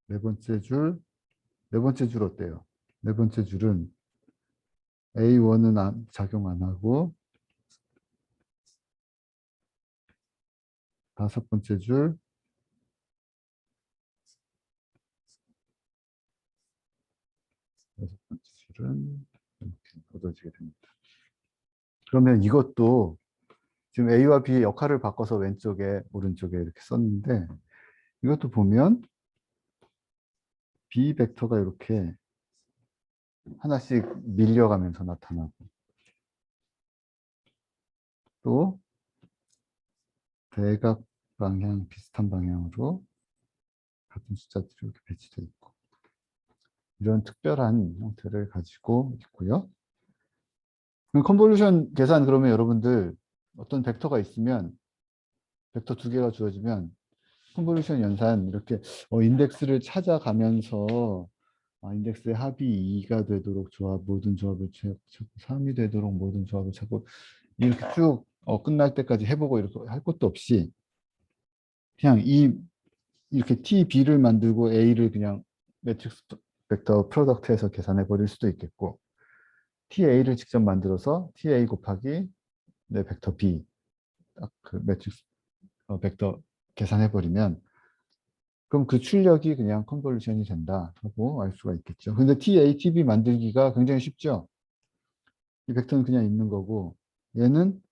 네 번째 줄 어때요? 네 번째 줄은 A1은 작용 안 하고 다섯 번째 줄 여섯 번째 줄은 이렇게 얻어지게 됩니다. 그러면 이것도 지금 A와 B의 역할을 바꿔서 왼쪽에 오른쪽에 이렇게 썼는데 이것도 보면 B 벡터가 이렇게 하나씩 밀려가면서 나타나고 또 대각 방향 비슷한 방향으로 같은 숫자들이 이렇게 배치되어 있고 이런 특별한 형태를 가지고 있고요. 컨볼루션 계산 그러면 여러분들 어떤 벡터가 있으면 벡터 2개가 주어지면 컨볼루션 연산 이렇게 인덱스를 찾아가면서 인덱스의 합이 2가 되도록 모든 조합을 찾고 3이 되도록 모든 조합을 찾고 이렇게 쭉 끝날 때까지 해보고 이렇게 할 것도 없이 그냥 이렇게 TB를 만들고 A를 그냥 매트릭스 벡터 프로덕트에서 계산해 버릴 수도 있겠고 TA를 직접 만들어서 TA 곱하기 내 벡터 B 그 매트릭스 벡터 계산해 버리면 그럼 그 출력이 그냥 컨볼루션이 된다 하고 알 수가 있겠죠. 근데 TA, TB 만들기가 굉장히 쉽죠. 이 벡터는 그냥 있는 거고 얘는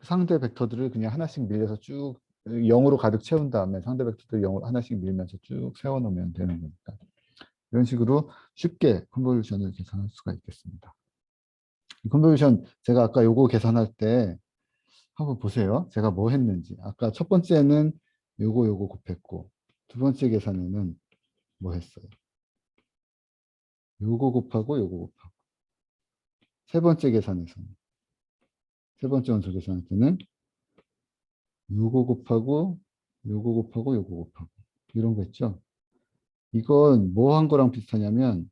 상대 벡터들을 그냥 하나씩 밀려서 쭉 0으로 가득 채운 다음에 상대 벡터들 0으로 하나씩 밀면서 쭉 세워놓으면 되는 거니까. 이런 식으로 쉽게 컨볼루션을 계산할 수가 있겠습니다. 컨볼루션 제가 아까 요거 계산할 때 한번 보세요. 제가 뭐 했는지. 아까 첫 번째는 요거 곱했고 두 번째 계산에는 뭐 했어요? 요거 곱하고 요거 곱하고 세 번째 계산에서는 세 번째 원소 계산할 때는 요거 곱하고 요거 곱하고 요거 곱하고 이런 거 있죠. 이건 뭐 한 거랑 비슷하냐면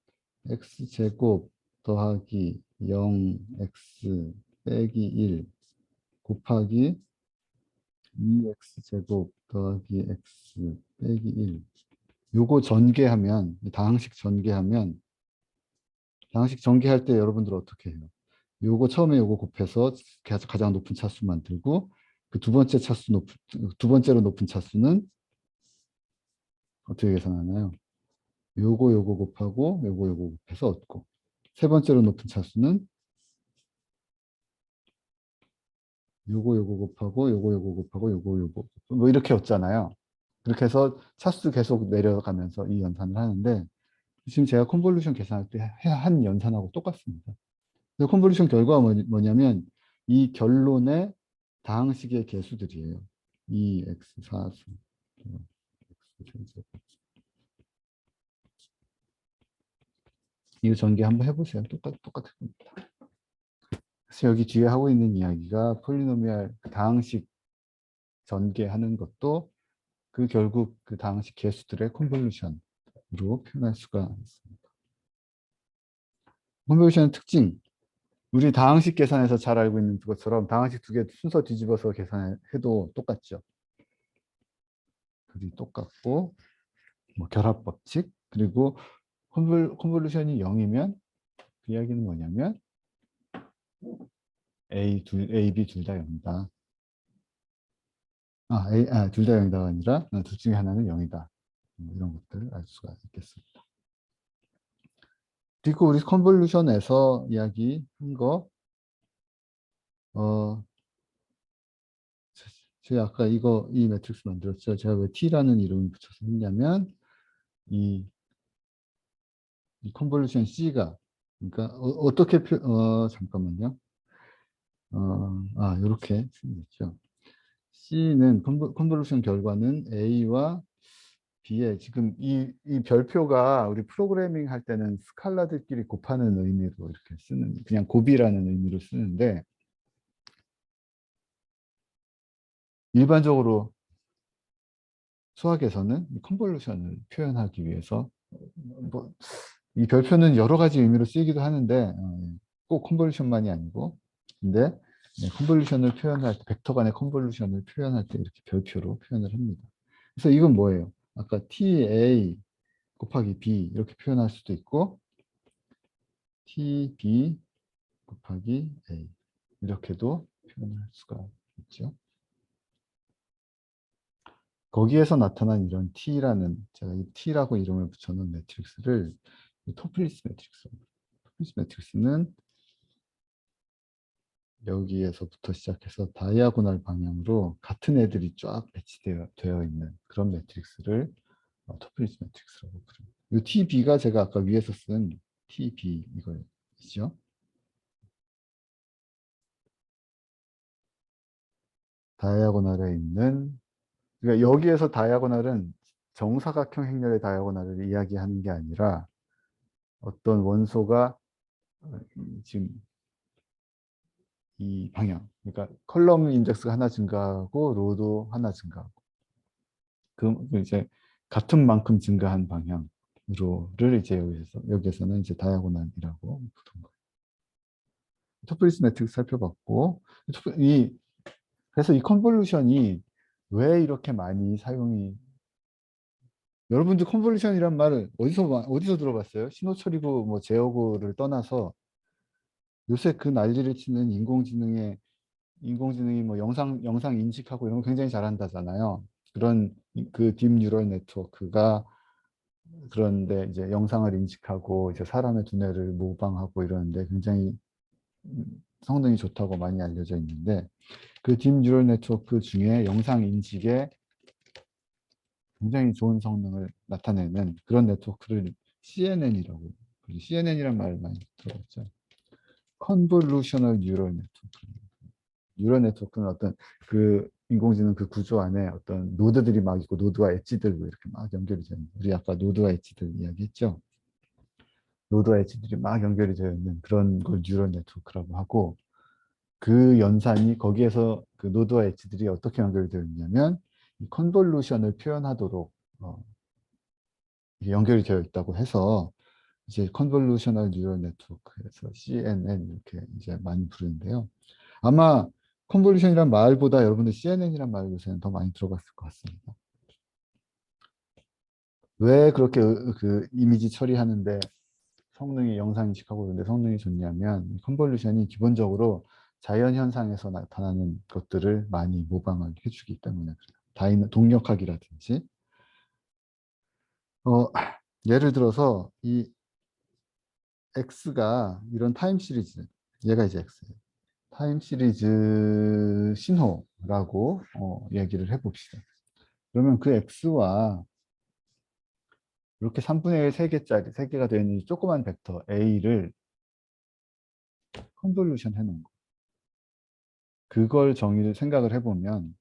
x제곱 더하기 0x 빼기 1 곱하기 2x제곱 더하기 x 빼기 1 요거 전개하면 다항식 전개하면 다항식 전개할 때 여러분들 어떻게 해요? 요거 처음에 요거 곱해서 가장 높은 차수 만들고 그 두 번째로 높은 차수는 어떻게 계산하나요? 요거 곱하고 요거 곱해서 얻고 세 번째로 높은 차수는 요거 곱하고 요거 곱하고 요거 뭐 이렇게 얻잖아요. 그렇게 해서 차수 계속 내려가면서 이 연산을 하는데 지금 제가 컨볼루션 계산할 때 한 연산하고 똑같습니다. 컨볼루션 결과가 뭐냐면 이 결론의 다항식의 개수들이에요. 2x 4수 이거 전개 한번 해보세요. 똑같을 겁니다. 그래서 여기 뒤에 하고 있는 이야기가 폴리노미얼 다항식 전개하는 것도 그 결국 그 다항식 개수들의 컨볼루션으로 표현할 수가 있습니다. 컨볼루션의 특징, 우리 다항식 계산에서 잘 알고 있는 것처럼 다항식 두 개 순서 뒤집어서 계산해도 똑같죠. 둘이 똑같고 뭐 결합법칙 그리고 컨볼루션이 0이면 그 이야기는 뭐냐면 A, B 둘 다 0이다. 둘 다 0이다가 아니라 둘 중에 하나는 0이다. 이런 것들을 알 수가 있겠습니다. 그리고 우리 컨볼루션에서 이야기한 거 제가 아까 이 매트릭스 만들었죠. 제가 왜 T라는 이름을 붙여서 했냐면 이 컨볼루션 C가 그러니까 어떻게 잠깐만요. 이렇게 생겼죠. C는 컨볼루션 결과는 A와 B에 지금 이 별표가 우리 프로그래밍 할 때는 스칼라들끼리 곱하는 의미로 이렇게 쓰는 그냥 곱이라는 의미로 쓰는데 일반적으로 수학에서는 컨볼루션을 표현하기 위해서 이 별표는 여러 가지 의미로 쓰이기도 하는데 꼭 컨볼루션만이 아니고 근데 컨볼루션을 표현할 때 벡터 간의 컨볼루션을 표현할 때 이렇게 별표로 표현을 합니다. 그래서 이건 뭐예요? 아까 TA 곱하기 B 이렇게 표현할 수도 있고 TB 곱하기 A 이렇게도 표현할 수가 있죠. 거기에서 나타난 이런 T라는 제가 이 T라고 이름을 붙여놓은 매트릭스를 토플리스 매트릭스. 토플리스 매트릭스는 여기에서부터 시작해서 다이아고널 방향으로 같은 애들이 쫙 배치되어 있는 그런 매트릭스를 토플리스 매트릭스라고 부릅니다. 이 TB가 제가 아까 위에서 쓴 TB 이거이죠. 다이아고널에 있는 그러니까 여기에서 다이아고널은 정사각형 행렬의 다이아고널을 이야기하는 게 아니라 어떤 원소가 지금 이 방향 그러니까 컬럼 인덱스가 하나 증가하고 로도 하나 증가하고 그 이제 같은 만큼 증가한 방향으로를 이제 여기에서는 이제 다이아고널이라고 부른 거예요. 토플리스 매트릭스 살펴봤고 그래서 이 컨볼루션이 왜 이렇게 많이 사용이 여러분들 컨볼루션이란 말을 어디서 들어봤어요? 신호철이고 뭐 제어고를 떠나서 요새 그 난리를 치는 인공지능이 뭐 영상 인식하고 이런 거 굉장히 잘한다잖아요. 그런 그 딥 뉴럴 네트워크가 그런데 이제 영상을 인식하고 이제 사람의 두뇌를 모방하고 이러는데 굉장히 성능이 좋다고 많이 알려져 있는데 그 딥 뉴럴 네트워크 중에 영상 인식에 굉장히 좋은 성능을 나타내는 그런 네트워크를 CNN이라고. CNN이란 말 많이 들어봤죠. 컨볼루셔널 뉴럴 네트워크. 뉴럴 네트워크는 어떤 그 인공지능 그 구조 안에 어떤 노드들이 막 있고 노드와 엣지들 이렇게 막 연결이 되는. 우리 아까 노드와 엣지들 이야기했죠. 노드와 엣지들이 막 연결이 되어 있는 그런 걸 뉴럴 네트워크라고 하고 그 연산이 거기에서 그 노드와 엣지들이 어떻게 연결이 되어 있냐면 이 컨볼루션을 표현하도록 이게 연결이 되어 있다고 해서 이제 컨볼루셔널 뉴럴 네트워크에서 CNN 이렇게 이제 많이 부르는데요. 아마 컨볼루션이란 말보다 여러분들 CNN이란 말 요새는 더 많이 들어봤을 것 같습니다. 왜 그렇게 그 이미지 처리하는데 성능이 영상 인식하고 그런데 성능이 좋냐면 컨볼루션이 기본적으로 자연 현상에서 나타나는 것들을 많이 모방을 해주기 때문에 그래요. 동력학이라든지 예를 들어서 이 X가 이런 타임 시리즈 얘가 이제 X예요. 타임 시리즈 신호라고 얘기를 해봅시다. 그러면 그 X와 이렇게 3분의 1 3개짜리 3개가 되어 있는 조그만 벡터 A를 컨볼루션 해놓은 거. 그걸 생각을 해보면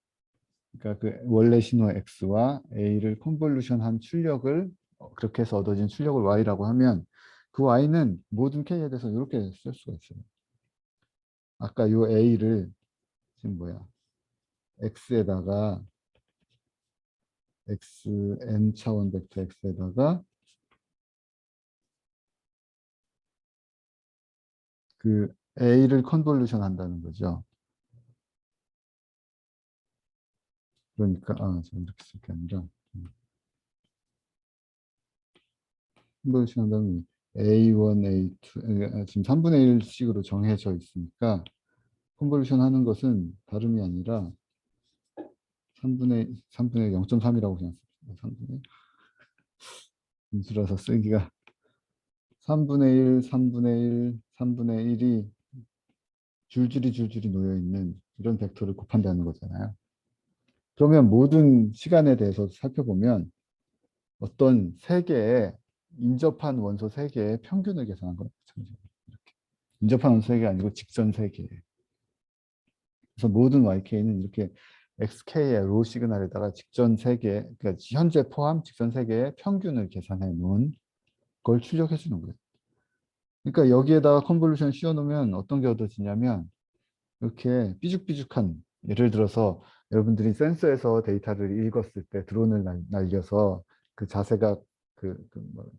그러니까 그 원래 신호 X와 A를 컨볼루션한 출력을 그렇게 해서 얻어진 출력을 Y라고 하면 그 Y는 모든 K에 대해서 이렇게 쓸 수가 있어요. 아까 요 A를 지금 X에다가 N 차원 벡터 X에다가 그 A를 컨볼루션 한다는 거죠. 그러니까 좀 이렇게 쓸 게 아니라 컨볼루션 한다면 A1, A2 지금 3분의 1씩으로 정해져 있으니까 컨볼루션 하는 것은 다름이 아니라 3분의 0.3이라고 그냥 씁시다. 3분의 인수라서 쓰기가 3분의 1, 3분의 1, 3분의 1이 줄줄이 놓여 있는 이런 벡터를 곱한다는 거잖아요. 그러면 모든 시간에 대해서 살펴보면 어떤 세 개의 인접한 원소 세 개의 평균을 계산한 거예요. 이렇게. 인접한 원소 세 개 아니고 직선 세 개. 그래서 모든 YK는 이렇게 XK의 로 시그널에다가 직전 세 개, 그러니까 현재 포함 직선 세 개의 평균을 계산해 놓은 걸 출력해 주는 거예요. 그러니까 여기에다가 컨볼루션 씌워 놓으면 어떤 게 얻어지냐면 이렇게 삐죽삐죽한 예를 들어서 여러분들이 센서에서 데이터를 읽었을 때 드론을 날려서 그 자세가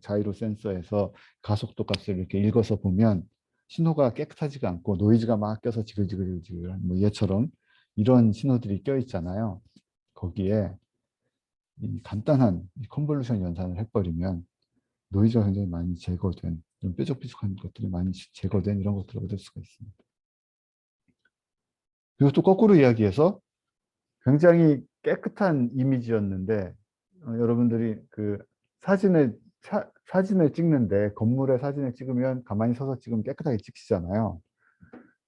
자이로 센서에서 가속도 값을 이렇게 읽어서 보면 신호가 깨끗하지가 않고 노이즈가 막 껴서 지글지글 뭐 얘처럼 이런 신호들이 껴 있잖아요. 거기에 이 간단한 컨볼루션 연산을 해버리면 노이즈가 굉장히 많이 제거된 좀 뾰족뾰족한 것들이 많이 제거된 이런 것들을 얻을 수가 있습니다. 그리고 또 거꾸로 이야기해서 굉장히 깨끗한 이미지였는데 여러분들이 그 사진을 찍는데 건물의 사진을 찍으면 가만히 서서 찍으면 깨끗하게 찍히잖아요.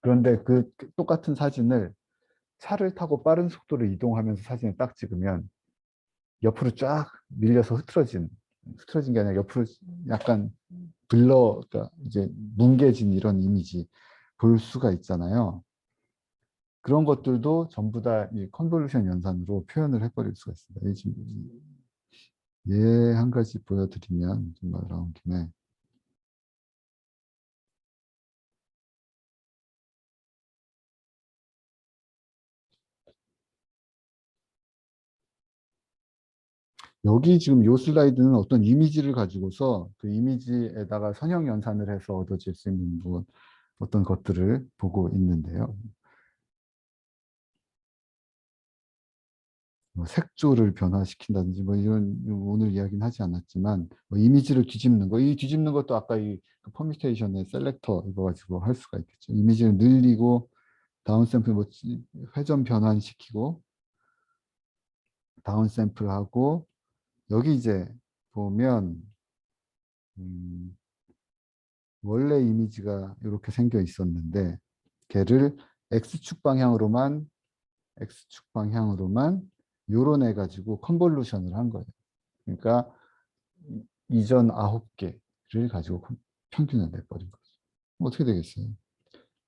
그런데 그 똑같은 사진을 차를 타고 빠른 속도로 이동하면서 사진을 딱 찍으면 옆으로 쫙 밀려서 흐트러진 게 아니라 옆으로 약간 그러니까 이제 뭉개진 이런 이미지 볼 수가 있잖아요. 그런 것들도 전부 다 이 컨볼루션 연산으로 표현을 해버릴 수가 있습니다. 한 가지 보여드리면 좀 말 나온 김에 여기 지금 요 슬라이드는 어떤 이미지를 가지고서 그 이미지에다가 선형 연산을 해서 얻어질 수 있는 어떤 것들을 보고 있는데요. 색조를 변화시킨다든지 이런 오늘 이야기는 하지 않았지만 이미지를 뒤집는 거, 이 뒤집는 것도 아까 이 퍼뮤테이션의 셀렉터 이거 가지고 할 수가 있겠죠. 이미지를 늘리고 다운샘플 회전 변환시키고 다운샘플하고 여기 이제 보면 원래 이미지가 이렇게 생겨 있었는데 걔를 x축 방향으로만 요런 해 가지고 컨볼루션을 한 거예요. 그러니까 이전 9개를 가지고 평균을 내버린 거죠. 어떻게 되겠어요?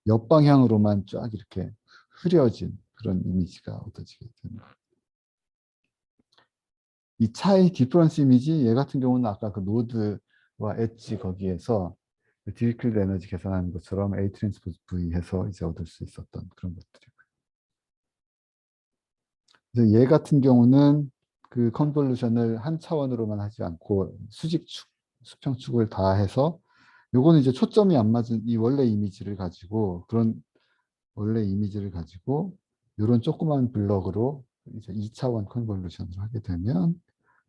옆방향으로만 쫙 이렇게 흐려진 그런 이미지가 얻어지게 되는 거예요. 이 차이 디퍼런스 이미지, 얘 같은 경우는 아까 그 노드와 엣지 거기에서 디리클드 에너지 계산하는 것처럼 A 트랜스포즈 V 해서 이제 얻을 수 있었던 그런 것들이고요. 그래서 얘 같은 경우는 그 컨볼루션을 한 차원으로만 하지 않고 수직축, 수평축을 다 해서 요거는 이제 초점이 안 맞은 이 원래 이미지를 가지고 이런 조그만 블럭으로 이제 2차원 컨볼루션을 하게 되면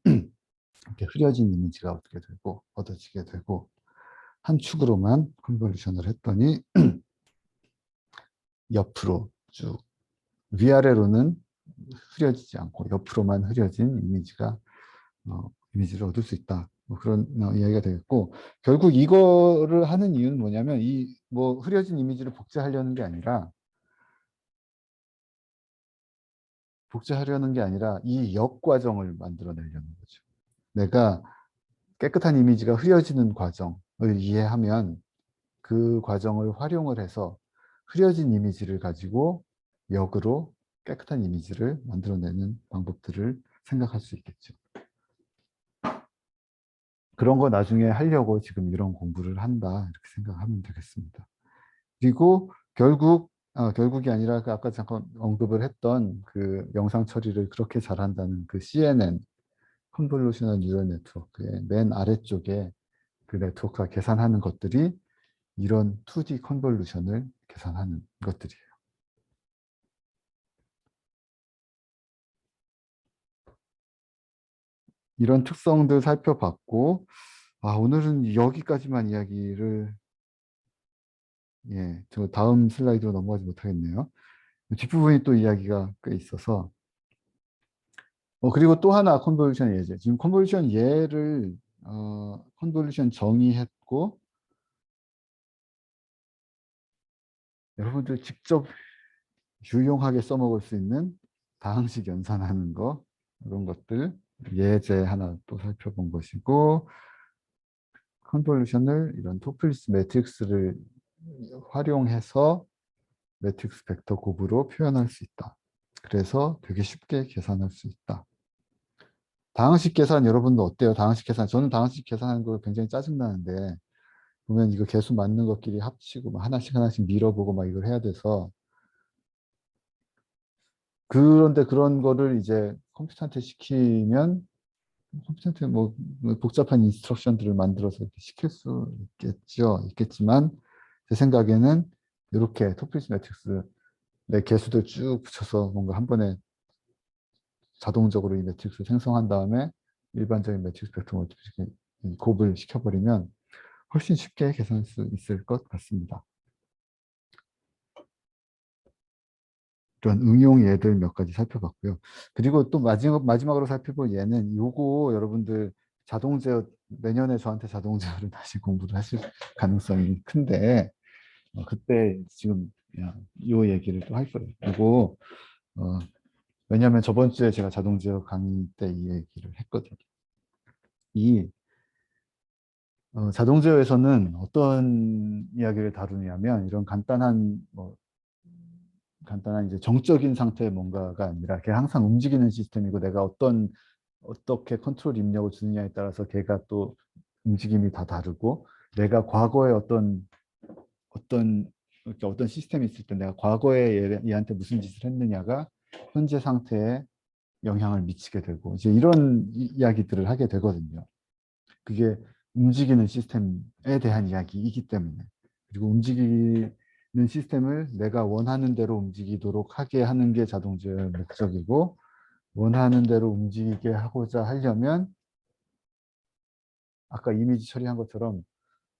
이렇게 흐려진 이미지가 어떻게 되고 얻어지게 되고 한 축으로만 컨볼루션을 했더니 옆으로 쭉 위아래로는 흐려지지 않고 옆으로만 흐려진 이미지를 얻을 수 있다. 뭐 그런 이야기가 되겠고, 결국 이거를 하는 이유는 뭐냐면 이 뭐 흐려진 이미지를 복제하려는 게 아니라 이 역과정을 만들어내려는 거죠. 내가 깨끗한 이미지가 흐려지는 과정을 이해하면 그 과정을 활용을 해서 흐려진 이미지를 가지고 역으로 깨끗한 이미지를 만들어내는 방법들을 생각할 수 있겠죠. 그런 거 나중에 하려고 지금 이런 공부를 한다, 이렇게 생각하면 되겠습니다. 그리고 결국이 아니라 그 아까 잠깐 언급을 했던 그 영상 처리를 그렇게 잘한다는 그 CNN, 컨볼루셔널 뉴럴 네트워크의 맨 아래쪽에 그 네트워크가 계산하는 것들이 이런 2D 컨볼루션을 계산하는 것들이에요. 이런 특성들 살펴봤고, 오늘은 여기까지만 이야기를, 저 다음 슬라이드로 넘어가지 못하겠네요. 뒷부분이 또 이야기가 꽤 있어서, 그리고 또 하나 컨볼루션 예제. 지금 컨볼루션 예를, 컨볼루션 정의했고, 여러분들 직접 유용하게 써먹을 수 있는 다항식 연산하는 거, 이런 것들 예제 하나 또 살펴본 것이고, 컨볼루션을 이런 토플리스 매트릭스를 활용해서 매트릭스 벡터 곱으로 표현할 수 있다. 그래서 되게 쉽게 계산할 수 있다. 다항식 계산 여러분도 어때요? 다항식 계산. 저는 다항식 계산하는 거 굉장히 짜증나는데 보면 이거 개수 맞는 것끼리 합치고 막 하나씩 밀어보고 막 이걸 해야 돼서, 그런데 그런 거를 이제 컴퓨터한테 시키면 컴퓨터한테 뭐 복잡한 인스트럭션들을 만들어서 이렇게 시킬 수 있겠지만 제 생각에는 이렇게 토플리스 매트릭스 내 개수들 쭉 붙여서 뭔가 한 번에 자동적으로 이 매트릭스를 생성한 다음에 일반적인 매트릭스 벡터 멀티플리케이션 곱을 시켜버리면 훨씬 쉽게 계산할 수 있을 것 같습니다. 이런 응용 예들 몇 가지 살펴봤고요. 그리고 또 마지막으로 살펴볼 예는 요거 여러분들 자동 제어, 내년에 저한테 자동 제어를 다시 공부를 하실 가능성이 큰데 그때 지금 요 얘기를 또 할 거예요. 그리고 왜냐하면 저번 주에 제가 자동 제어 강의 때 이 얘기를 했거든요. 이 자동 제어에서는 어떤 이야기를 다루냐면 이런 간단한 이제 정적인 상태의 뭔가가 아니라 걔 항상 움직이는 시스템이고 내가 어떻게 컨트롤 입력을 주느냐에 따라서 걔가 또 움직임이 다 다르고, 내가 과거에 이렇게 어떤 시스템이 있을 때 내가 과거에 얘한테 무슨 짓을 했느냐가 현재 상태에 영향을 미치게 되고 이제 이런 이야기들을 하게 되거든요. 그게 움직이는 시스템에 대한 이야기이기 때문에, 그리고 움직이는 시스템을 내가 원하는 대로 움직이도록 하게 하는 게 자동 제어의 목적이고, 원하는 대로 움직이게 하고자 하려면 아까 이미지 처리한 것처럼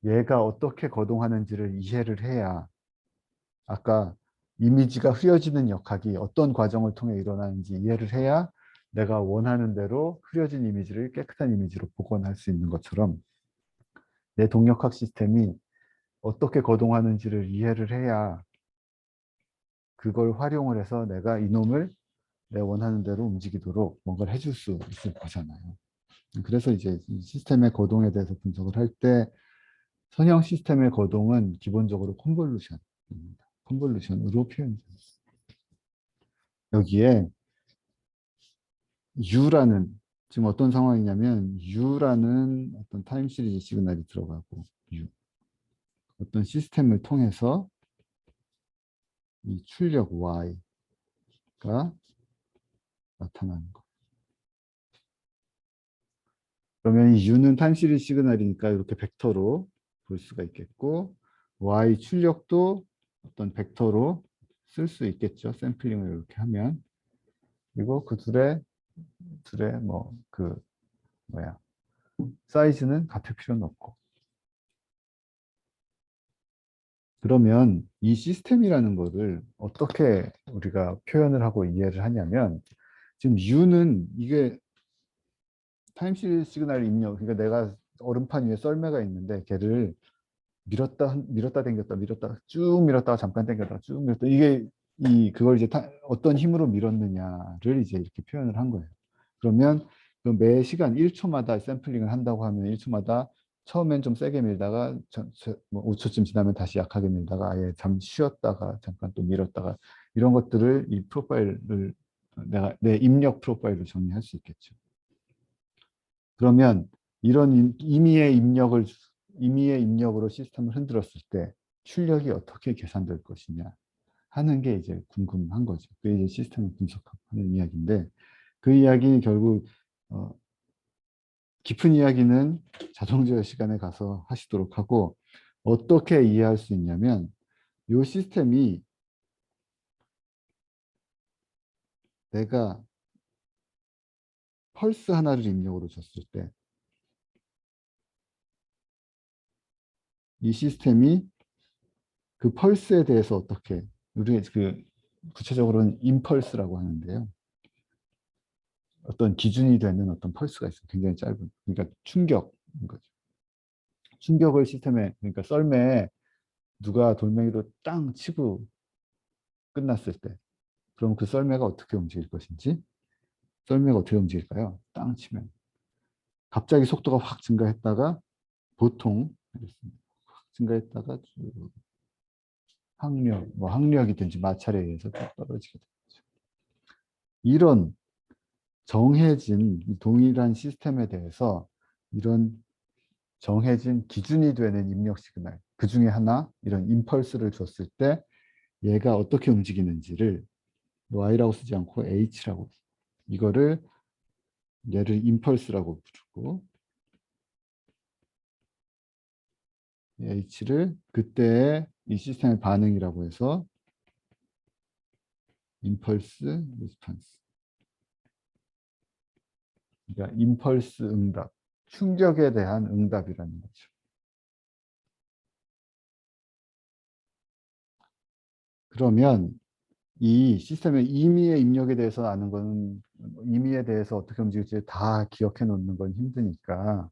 얘가 어떻게 거동하는지를 이해를 해야, 아까 이미지가 흐려지는 역학이 어떤 과정을 통해 일어나는지 이해를 해야 내가 원하는 대로 흐려진 이미지를 깨끗한 이미지로 복원할 수 있는 것처럼 내 동력학 시스템이 어떻게 거동하는지를 이해를 해야 그걸 활용을 해서 내가 이놈을 내 원하는 대로 움직이도록 뭔가를 해줄 수 있을 거잖아요. 그래서 이제 이 시스템의 거동에 대해서 분석을 할 때 선형 시스템의 거동은 기본적으로 컨볼루션입니다. 컨볼루션으로 표현됩니다. 여기에 U라는 지금 어떤 상황이냐면 U라는 어떤 타임 시리즈 시그널이 들어가고 U 어떤 시스템을 통해서 이 출력 Y가 나타나는 거. 그러면 이 U는 타임 시리즈 시그널이니까 이렇게 벡터로 볼 수가 있겠고 Y 출력도 어떤 벡터로 쓸 수 있겠죠. 샘플링을 이렇게 하면. 그리고 그 둘의 뭐 그 뭐야 사이즈는 같을 필요는 없고. 그러면 이 시스템이라는 거를 어떻게 우리가 표현을 하고 이해를 하냐면 지금 U는 이게 타임 시리즈 시그널 입력 그러니까 내가 얼음판 위에 썰매가 있는데 걔를 밀었다 당겼다 밀었다 쭉 밀었다가 잠깐 당겼다가 쭉 밀었다 이게 그걸 이제 어떤 힘으로 밀었느냐를 이제 이렇게 표현을 한 거예요. 그러면 그 매 시간 1초마다 샘플링을 한다고 하면 1초마다 처음엔 좀 세게 밀다가 뭐 5초쯤 지나면 다시 약하게 밀다가 아예 잠시 쉬었다가 잠깐 또 밀었다가 이런 것들을 이 프로파일을 내가 내 입력 프로파일로 정리할 수 있겠죠. 그러면 이런 임의의 입력으로 시스템을 흔들었을 때 출력이 어떻게 계산될 것이냐 하는 게 이제 궁금한 거죠. 그게 이제 시스템을 분석하는 이야기인데 그 이야기 결국 깊은 이야기는 자동제어 시간에 가서 하시도록 하고 어떻게 이해할 수 있냐면 이 시스템이 내가 펄스 하나를 입력으로 줬을 때 이 시스템이 그 펄스에 대해서 어떻게 우리 그 구체적으로는 임펄스라고 하는데요. 어떤 기준이 되는 어떤 펄스가 있어요. 굉장히 짧은. 그러니까 충격인 거죠. 충격을 시스템에 그러니까 썰매에 누가 돌멩이로 땅 치고 끝났을 때 그럼 그 썰매가 어떻게 움직일 것인지 썰매가 어떻게 움직일까요? 땅 치면 갑자기 속도가 확 증가했다가 보통 확 증가했다가 쭉 항력이든지 마찰에 의해서 떨어지게 되죠. 이런 정해진 동일한 시스템에 대해서 이런 정해진 기준이 되는 입력 시그널 그 중에 하나 이런 임펄스를 줬을 때 얘가 어떻게 움직이는지를 Y라고 쓰지 않고 H라고 이거를 얘를 임펄스라고 부르고 H를 그때의 이 시스템의 반응이라고 해서 임펄스 리스판스 그러니까 임펄스 응답 충격에 대한 응답이라는 거죠. 그러면 이 시스템의 임의의 입력에 대해서 아는 건 임의에 대해서 어떻게 움직일지 다 기억해 놓는 건 힘드니까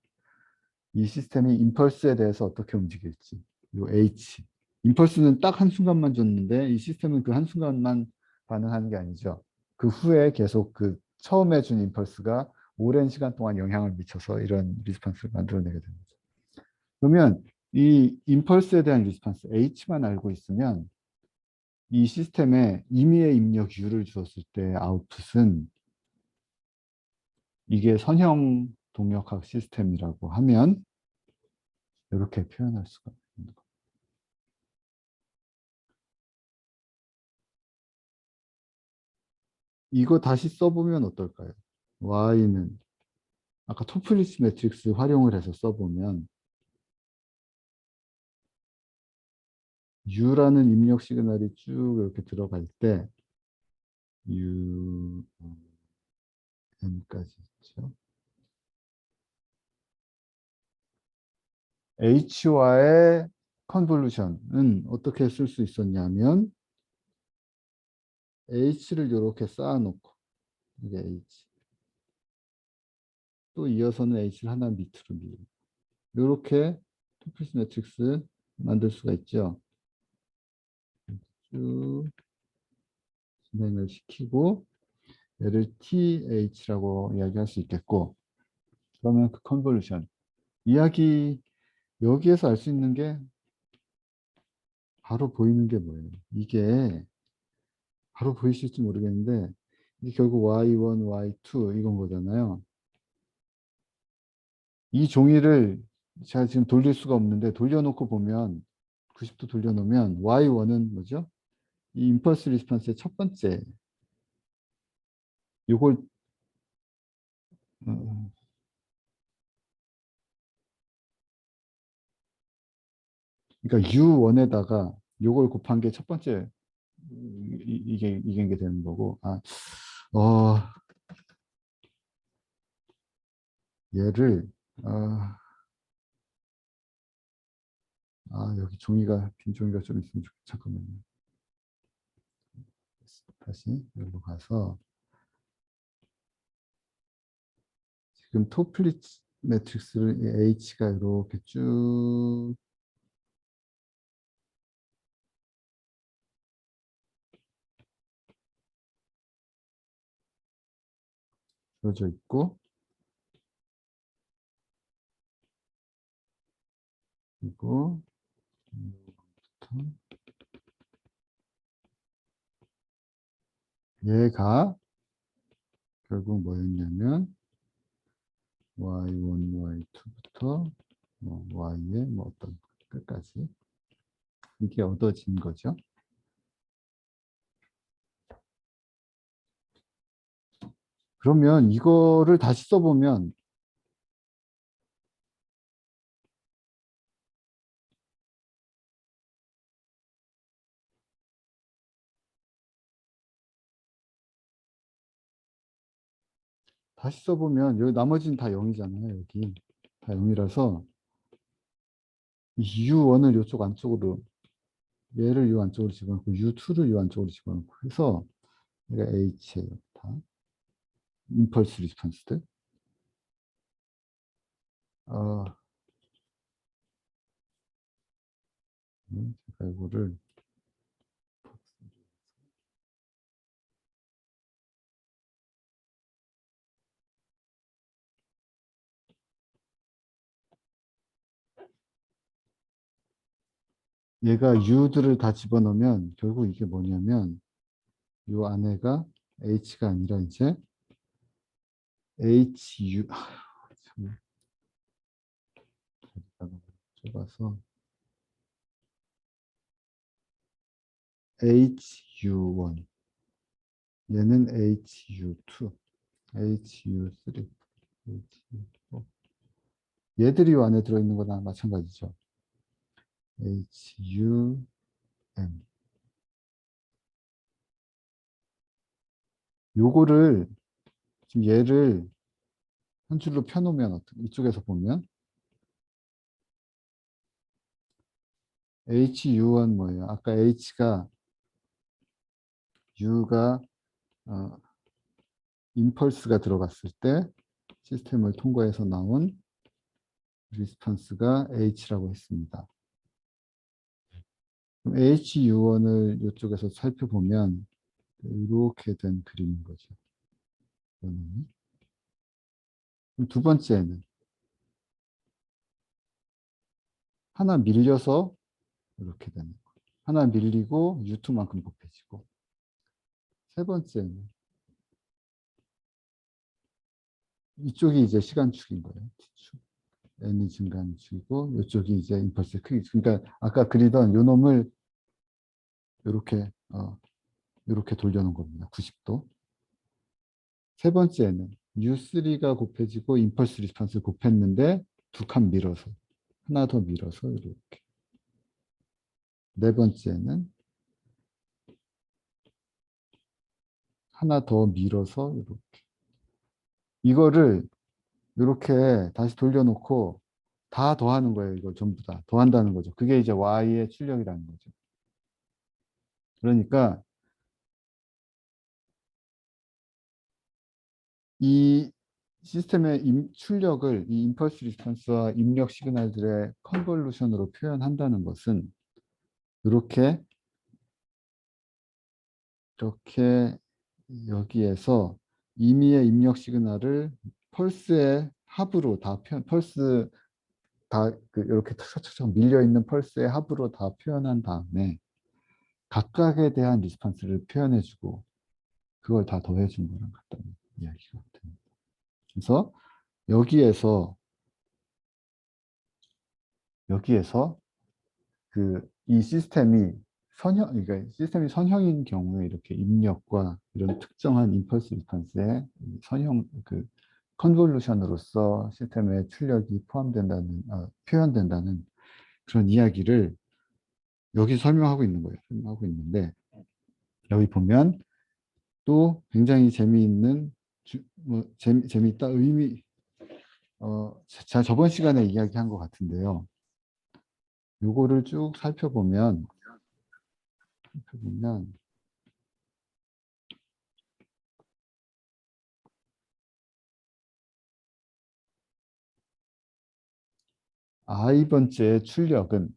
이 시스템이 임펄스에 대해서 어떻게 움직일지 요 H 임펄스는 딱 한순간만 줬는데 이 시스템은 그 한순간만 반응하는 게 아니죠. 그 후에 계속 그 처음에 준 임펄스가 오랜 시간 동안 영향을 미쳐서 이런 리스판스를 만들어내게 됩니다. 그러면 이 임펄스에 대한 리스판스 H만 알고 있으면 이 시스템에 임의의 입력 U를 주었을 때 아웃풋은 이게 선형 동력학 시스템이라고 하면 이렇게 표현할 수가 있는 거예요. 이거 다시 써보면 어떨까요? Y는 아까 토플리스 매트릭스 활용을 해서 써보면 U라는 입력 시그널이 쭉 이렇게 들어갈 때 U, N까지 있죠. H와의 컨볼루션은 어떻게 쓸 수 있었냐면 H를 이렇게 쌓아놓고 이게 H 또 이어서는 H를 하나 밑으로 밀고 이렇게 토플리스 매트릭스 만들 수가 있죠. 쭉 진행을 시키고 얘를 TH라고 이야기할 수 있겠고, 그러면 그 컨볼루션 이야기 여기에서 알 수 있는 게 바로 보이는 게 뭐예요? 이게 바로 보이실지 모르겠는데 이게 결국 Y1, Y2 이건 거잖아요. 이 종이를 제가 지금 돌릴 수가 없는데 돌려놓고 보면 90도 돌려놓으면 Y1은 뭐죠? 이 임펄스 리스폰스의 첫 번째 요걸 어, 그러니까 U1에다가 요걸 곱한 게 첫 번째 이게 되는 거고 어, 얘를 아, 여기 종이가 빈 종이가 좀 있으면 좋겠 잠깐만요. 다시 여기로 가서 지금 토플릿 매트릭스를 H가 이렇게 쭉 주어져 있고 그리고 얘가 결국 뭐였냐면 y1, y2부터 y의 어떤 끝까지 이게 얻어진 거죠. 그러면 이거를 다시 써보면 여기 나머지는 다 0이잖아요. 여기 다 0이라서 U1을 이쪽 안쪽으로 얘를 이 안쪽으로 집어넣고 U2를 이 안쪽으로 집어넣고 해서 얘가 H예요. 다 임펄스 리스폰스들. 제가 이거를 얘가 U들을 다 집어넣으면 결국 이게 뭐냐면 이 안에가 H가 아니라 이제 HU 참 좁아서 HU1 얘는 HU2 HU3 HU4 얘들이 이 안에 들어있는 거나 마찬가지죠. HUM 요거를 지금 얘를 한 줄로 펴놓으면 이쪽에서 보면 HU1 뭐예요? 아까 H가 U가 임펄스가 들어갔을 때 시스템을 통과해서 나온 리스폰스가 H라고 했습니다. 그럼 HU1을 이쪽에서 살펴보면 이렇게 된 그림인 거죠. 그럼 두 번째는 하나 밀려서 이렇게 되는 거. 하나 밀리고 U2만큼 곱해지고 세 번째는 이쪽이 이제 시간축인 거예요. T축. N이 증가하는 축이고 이쪽이 이제 임펄스의 크기. 그러니까 아까 그리던 요 놈을 이렇게 돌려놓은 겁니다. 90도. 세 번째는 U3가 곱해지고 임펄스 리스폰스를 곱했는데 두 칸 밀어서 하나 더 밀어서 이렇게. 네 번째는 하나 더 밀어서 이렇게. 이거를 이렇게 다시 돌려놓고 다 더하는 거예요. 이걸 전부 다 더한다는 거죠. 그게 이제 Y의 출력이라는 거죠. 그러니까 이 시스템의 출력을 이 임펄스 리스폰스와 입력 시그널들의 컨볼루션으로 표현한다는 것은 이렇게 이렇게 여기에서 임의의 입력 시그널을 펄스의 합으로 다 펄스 다 이렇게 탁탁탁 밀려 있는 펄스의 합으로 다 표현한 다음에 각각에 대한 리스폰스를 표현해주고 그걸 다 더해준 거랑 같다는 이야기가 됩니다. 그래서 여기에서 이 시스템이 그러니까 시스템이 선형인 경우에 이렇게 입력과 이런 특정한 임펄스 리스폰스의 선형 컨볼루션으로서 시스템의 출력이 표현된다는 그런 이야기를 여기 설명하고 있는 거예요. 설명하고 있는데 여기 보면 또 굉장히 재미있는 재미있다 제가 저번 시간에 이야기한 것 같은데요. 요거를 쭉 살펴보면 I번째 출력은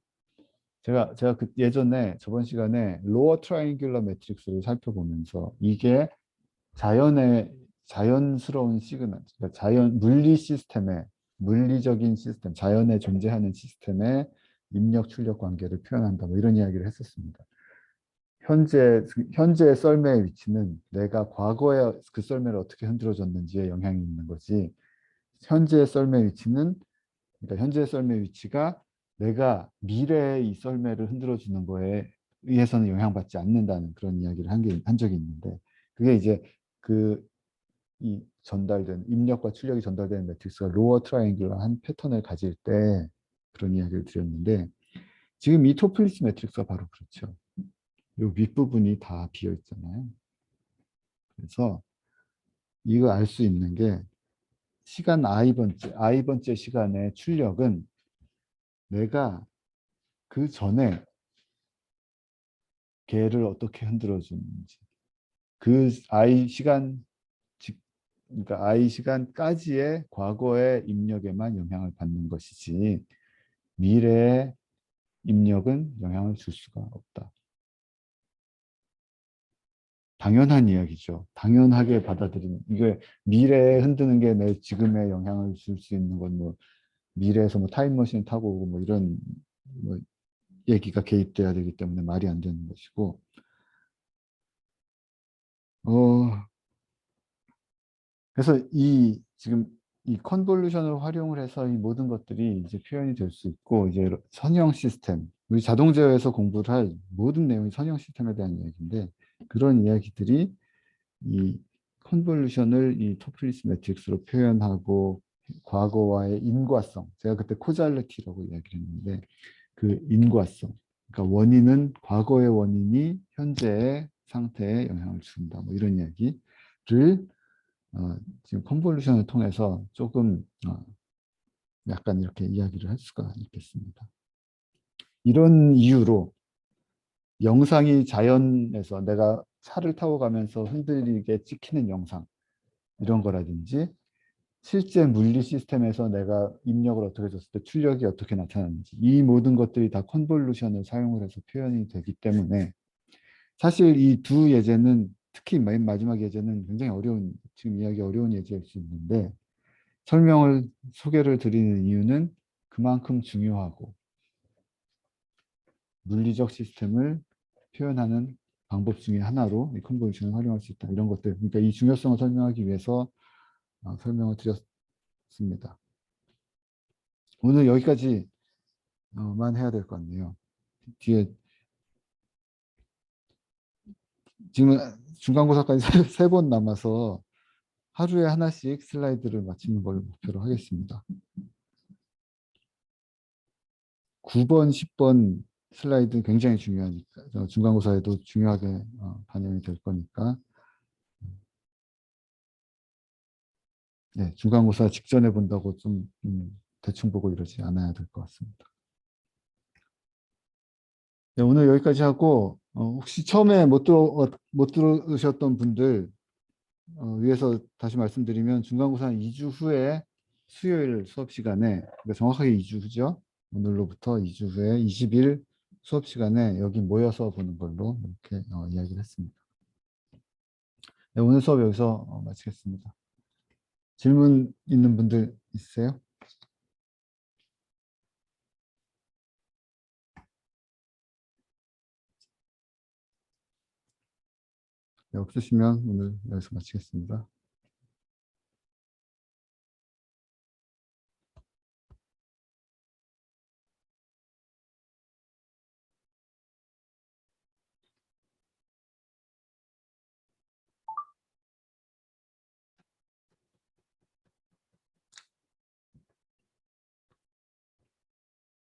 제가 예전에 저번 시간에 로어 트라이앵귤러 매트릭스를 살펴보면서 이게 자연스러운 시그널, 그러니까 물리적인 시스템, 자연에 존재하는 시스템의 입력 출력 관계를 표현한다. 뭐 이런 이야기를 했었습니다. 현재의 썰매의 위치는 내가 과거에 그 썰매를 어떻게 흔들어줬는지에 영향이 있는 거지. 현재의 썰매의 위치는 그러니까 현재의 썰매의 위치가 내가 미래의 이 썰매를 흔들어주는 거에 의해서는 영향받지 않는다는 그런 이야기를 한 적이 있는데 그게 이제 이 전달된 입력과 출력이 전달되는 매트릭스가 로어 트라이앵귤러한 패턴을 가질 때 그런 이야기를 드렸는데 지금 이 토플리스 매트릭스가 바로 그렇죠. 이 윗부분이 다 비어 있잖아요. 그래서 이거 알 수 있는 게 시간 i번째 시간의 출력은 내가 그 전에 걔를 어떻게 흔들어 주는지 그러니까 i 시간까지의 과거의 입력에만 영향을 받는 것이지 미래의 입력은 영향을 줄 수가 없다. 당연한 이야기죠. 당연하게 받아들이는 이게 미래에 흔드는 게 내 지금에 영향을 줄 수 있는 건 뭐 미래에서 뭐 타임머신 타고 오고 뭐 이런 뭐 얘기가 개입돼야 되기 때문에 말이 안 되는 것이고 그래서 지금 이 컨볼루션을 활용을 해서 이 모든 것들이 이제 표현이 될 수 있고 이제 선형 시스템 우리 자동 제어에서 공부를 할 모든 내용이 선형 시스템에 대한 이야기인데 그런 이야기들이 이 컨볼루션을 이 토플리스 매트릭스로 표현하고 과거와의 인과성 제가 그때 코잘리티라고 이야기를 했는데 그 인과성 그러니까 과거의 원인이 현재의 상태에 영향을 준다 뭐 이런 이야기를 지금 컨볼루션을 통해서 조금 약간 이렇게 이야기를 할 수가 있겠습니다. 이런 이유로 영상이 자연에서 내가 차를 타고 가면서 흔들리게 찍히는 영상 이런 거라든지 실제 물리 시스템에서 내가 입력을 어떻게 줬을 때 출력이 어떻게 나타나는지 이 모든 것들이 다 컨볼루션을 사용을 해서 표현이 되기 때문에 사실 이 두 예제는 특히 맨 마지막 예제는 굉장히 지금 이야기 어려운 예제일 수 있는데 소개를 드리는 이유는 그만큼 중요하고 물리적 시스템을 표현하는 방법 중에 하나로 이 컨볼루션을 활용할 수 있다. 이런 것들, 그러니까 이 중요성을 설명하기 위해서 설명을 드렸습니다. 오늘 여기까지만 해야 될 것 같네요. 뒤에 지금 중간고사까지 세 번 남아서 하루에 하나씩 슬라이드를 마치는 걸 목표로 하겠습니다. 9번, 10번 슬라이드 굉장히 중요하니까 중간고사에도 중요하게 반영이 될 거니까 네, 중간고사 직전에 본다고 좀 대충 보고 이러지 않아야 될 것 같습니다. 네, 오늘 여기까지 하고 혹시 처음에 못 들으셨던 분들 위해서 다시 말씀드리면 중간고사는 2주 후에 수요일 수업 시간에 그러니까 정확하게 2주 후죠. 오늘로부터 2주 후에 20일 수업 시간에 여기 모여서 보는 걸로 이렇게 이야기를 했습니다. 네, 오늘 수업 여기서 마치겠습니다. 질문 있는 분들 있으세요? 네, 없으시면 오늘 여기서 마치겠습니다.